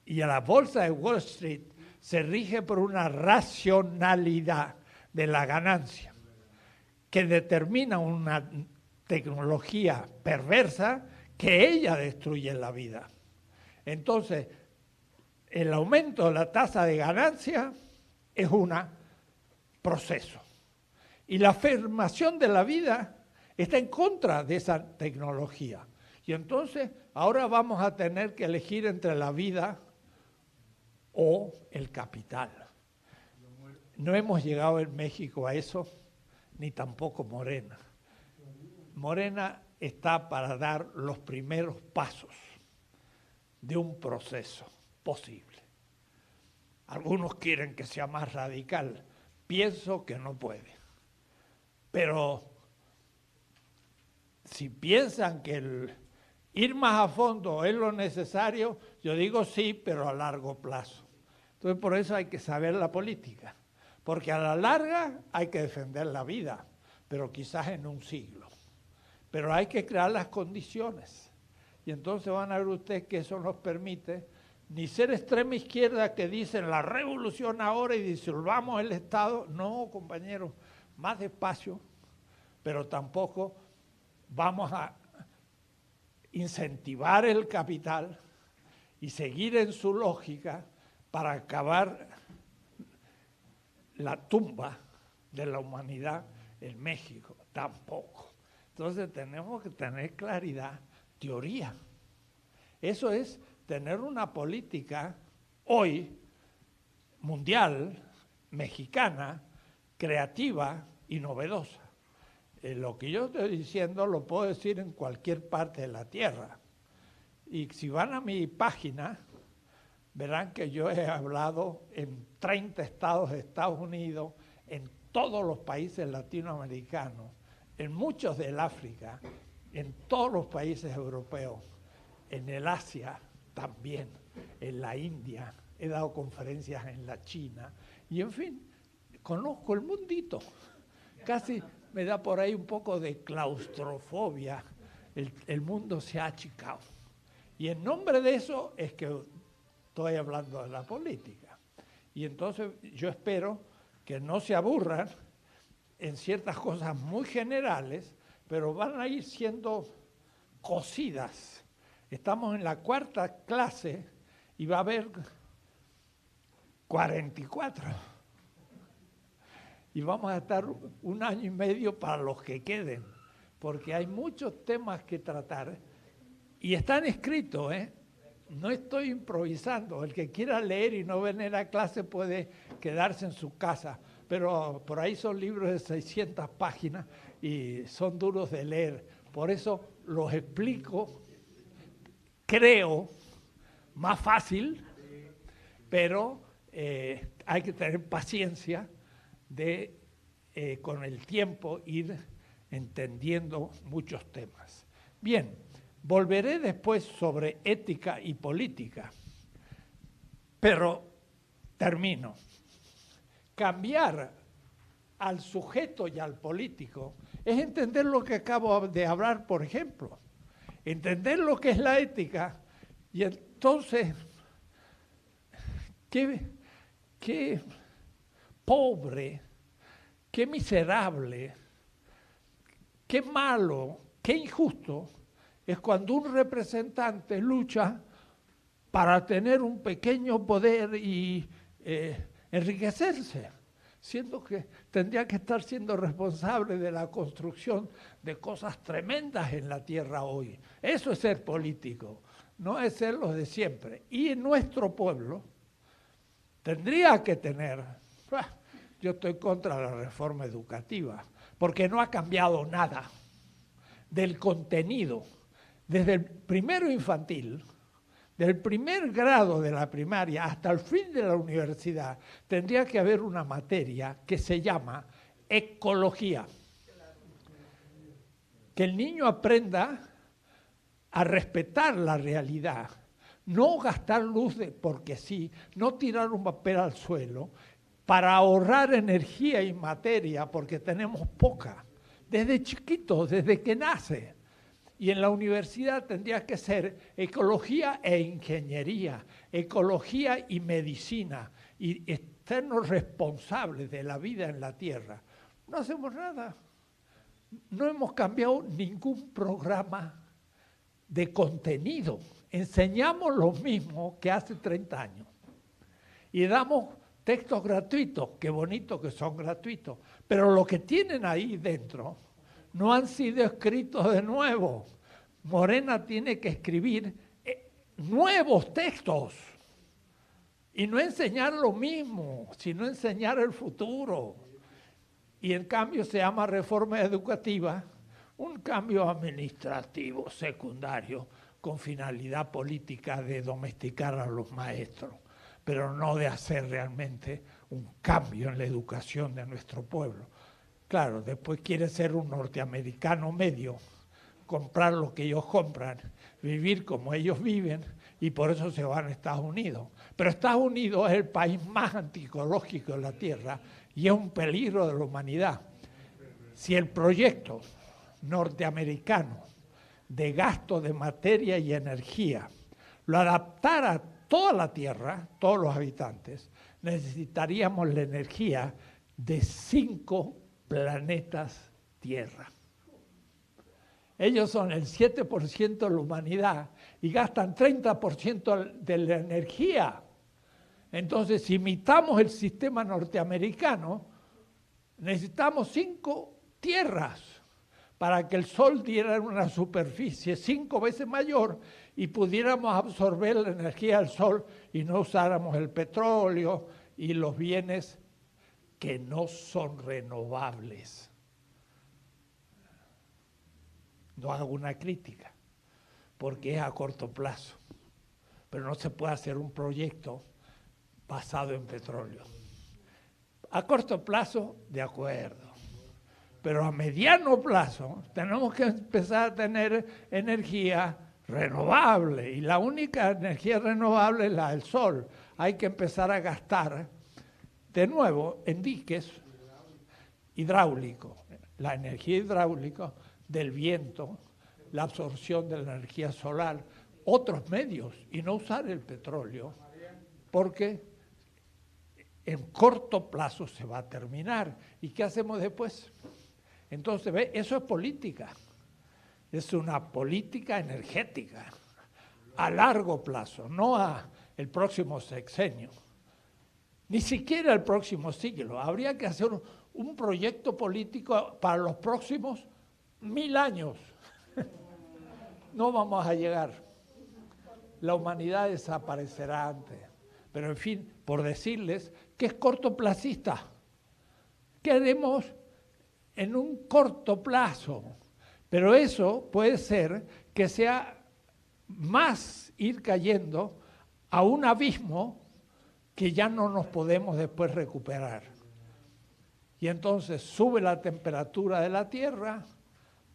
Y a la bolsa de Wall Street se rige por una racionalidad de la ganancia que determina una tecnología perversa que ella destruye la vida. Entonces, el aumento de la tasa de ganancia es un proceso. Y la afirmación de la vida está en contra de esa tecnología. Y entonces, ahora vamos a tener que elegir entre la vida o el capital. No hemos llegado en México a eso, ni tampoco Morena. Morena está para dar los primeros pasos de un proceso posible. Algunos quieren que sea más radical. Pienso que no puede. Pero si piensan que el ir más a fondo es lo necesario, yo digo sí, pero a largo plazo. Entonces por eso hay que saber la política. Porque a la larga hay que defender la vida, pero quizás en un siglo. Pero hay que crear las condiciones. Y entonces van a ver ustedes que eso nos permite ni ser extrema izquierda que dicen la revolución ahora y disolvamos el Estado. No, compañeros, más despacio, pero tampoco vamos a incentivar el capital y seguir en su lógica para acabar la tumba de la humanidad en México. Tampoco. Entonces tenemos que tener claridad, teoría. Eso es tener una política hoy mundial, mexicana, creativa y novedosa. Lo que yo estoy diciendo lo puedo decir en cualquier parte de la tierra. Y si van a mi página, verán que yo he hablado en 30 estados de Estados Unidos, en todos los países latinoamericanos, en muchos del África, en todos los países europeos, en el Asia también, en la India, he dado conferencias en la China, y en fin, conozco el mundito. Casi me da por ahí un poco de claustrofobia, el mundo se ha achicado. Y en nombre de eso es que estoy hablando de la política. Y entonces yo espero que no se aburran en ciertas cosas muy generales, pero van a ir siendo cocidas. Estamos en la 4ª clase y va a haber 44. Y vamos a estar 1 año y medio para los que queden, porque hay muchos temas que tratar y están escritos, ¿eh? No estoy improvisando. El que quiera leer y no venir a clase puede quedarse en su casa, pero por ahí son libros de 600 páginas y son duros de leer. Por eso los explico, creo, más fácil, pero hay que tener paciencia de con el tiempo ir entendiendo muchos temas. Bien, volveré después sobre ética y política, pero termino. Cambiar al sujeto y al político es entender lo que acabo de hablar, por ejemplo, entender lo que es la ética y entonces qué pobre, qué miserable, qué malo, qué injusto es cuando un representante lucha para tener un pequeño poder y enriquecerse, siendo que tendría que estar siendo responsable de la construcción de cosas tremendas en la tierra hoy. Eso es ser político, no es ser los de siempre. Y en nuestro pueblo tendría que tener, yo estoy contra la reforma educativa, porque no ha cambiado nada del contenido. Desde el primero infantil, del primer grado de la primaria hasta el fin de la universidad, tendría que haber una materia que se llama ecología. Que el niño aprenda a respetar la realidad, no gastar luz porque sí, no tirar un papel al suelo, para ahorrar energía y materia, porque tenemos poca, desde chiquito, desde que nace. Y en la universidad tendría que ser ecología e ingeniería, ecología y medicina, y estarnos responsables de la vida en la tierra. No hacemos nada. No hemos cambiado ningún programa de contenido. Enseñamos lo mismo que hace 30 años. Y damos textos gratuitos, qué bonito que son gratuitos, pero lo que tienen ahí dentro no han sido escritos de nuevo. Morena tiene que escribir nuevos textos y no enseñar lo mismo, sino enseñar el futuro. Y en cambio se llama reforma educativa, un cambio administrativo secundario con finalidad política de domesticar a los maestros, pero no de hacer realmente un cambio en la educación de nuestro pueblo. Claro, después quiere ser un norteamericano medio, comprar lo que ellos compran, vivir como ellos viven, y por eso se van a Estados Unidos. Pero Estados Unidos es el país más antiecológico de la Tierra y es un peligro de la humanidad. Si el proyecto norteamericano de gasto de materia y energía lo adaptara a toda la Tierra, todos los habitantes, necesitaríamos la energía de 5 planetas Tierra. Ellos son el 7% de la humanidad y gastan 30% de la energía. Entonces, si imitamos el sistema norteamericano, necesitamos 5 tierras para que el Sol diera una superficie 5 veces mayor y pudiéramos absorber la energía del Sol y no usáramos el petróleo y los bienes que no son renovables. No hago una crítica, porque es a corto plazo. Pero no se puede hacer un proyecto basado en petróleo. A corto plazo, de acuerdo. Pero a mediano plazo tenemos que empezar a tener energía renovable. Y la única energía renovable es la del sol. Hay que empezar a gastar de nuevo en diques hidráulicos. La energía hidráulica del viento, la absorción de la energía solar, otros medios, y no usar el petróleo, porque en corto plazo se va a terminar. ¿Y qué hacemos después? Entonces, ¿ve? Eso es política. Es una política energética a largo plazo, no a el próximo sexenio. Ni siquiera el próximo siglo. Habría que hacer un proyecto político para los próximos 1000 años. No vamos a llegar. La humanidad desaparecerá antes. Pero en fin, por decirles que es cortoplacista. Queremos en un corto plazo. Pero eso puede ser que sea más ir cayendo a un abismo que ya no nos podemos después recuperar. Y entonces sube la temperatura de la Tierra,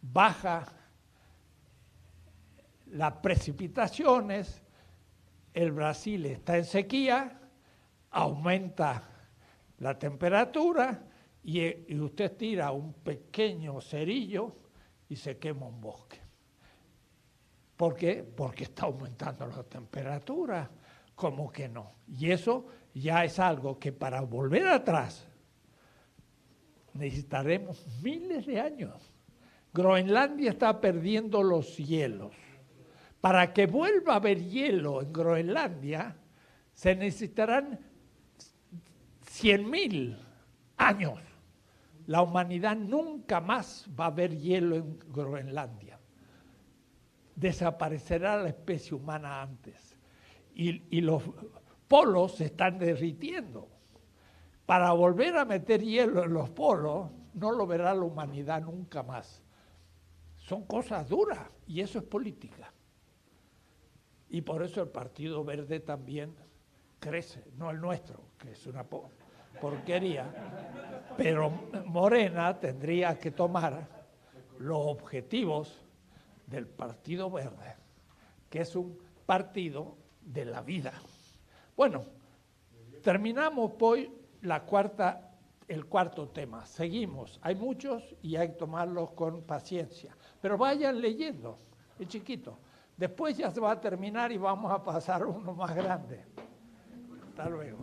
baja las precipitaciones, el Brasil está en sequía, aumenta la temperatura y usted tira un pequeño cerillo y se quema un bosque. ¿Por qué? Porque está aumentando la temperatura. ¿Cómo que no? Y eso ya es algo que para volver atrás necesitaremos miles de años. Groenlandia está perdiendo los hielos. Para que vuelva a haber hielo en Groenlandia, se necesitarán 100.000 años. La humanidad nunca más va a ver hielo en Groenlandia. Desaparecerá la especie humana antes. Y los polos se están derritiendo. Para volver a meter hielo en los polos, no lo verá la humanidad nunca más. Son cosas duras y eso es política. Y por eso el Partido Verde también crece, no el nuestro, que es una porquería. Pero Morena tendría que tomar los objetivos del Partido Verde, que es un partido de la vida. Bueno, terminamos hoy el cuarto tema. Seguimos, hay muchos y hay que tomarlos con paciencia. Pero vayan leyendo, es chiquito. Después ya se va a terminar y vamos a pasar uno más grande. Hasta luego.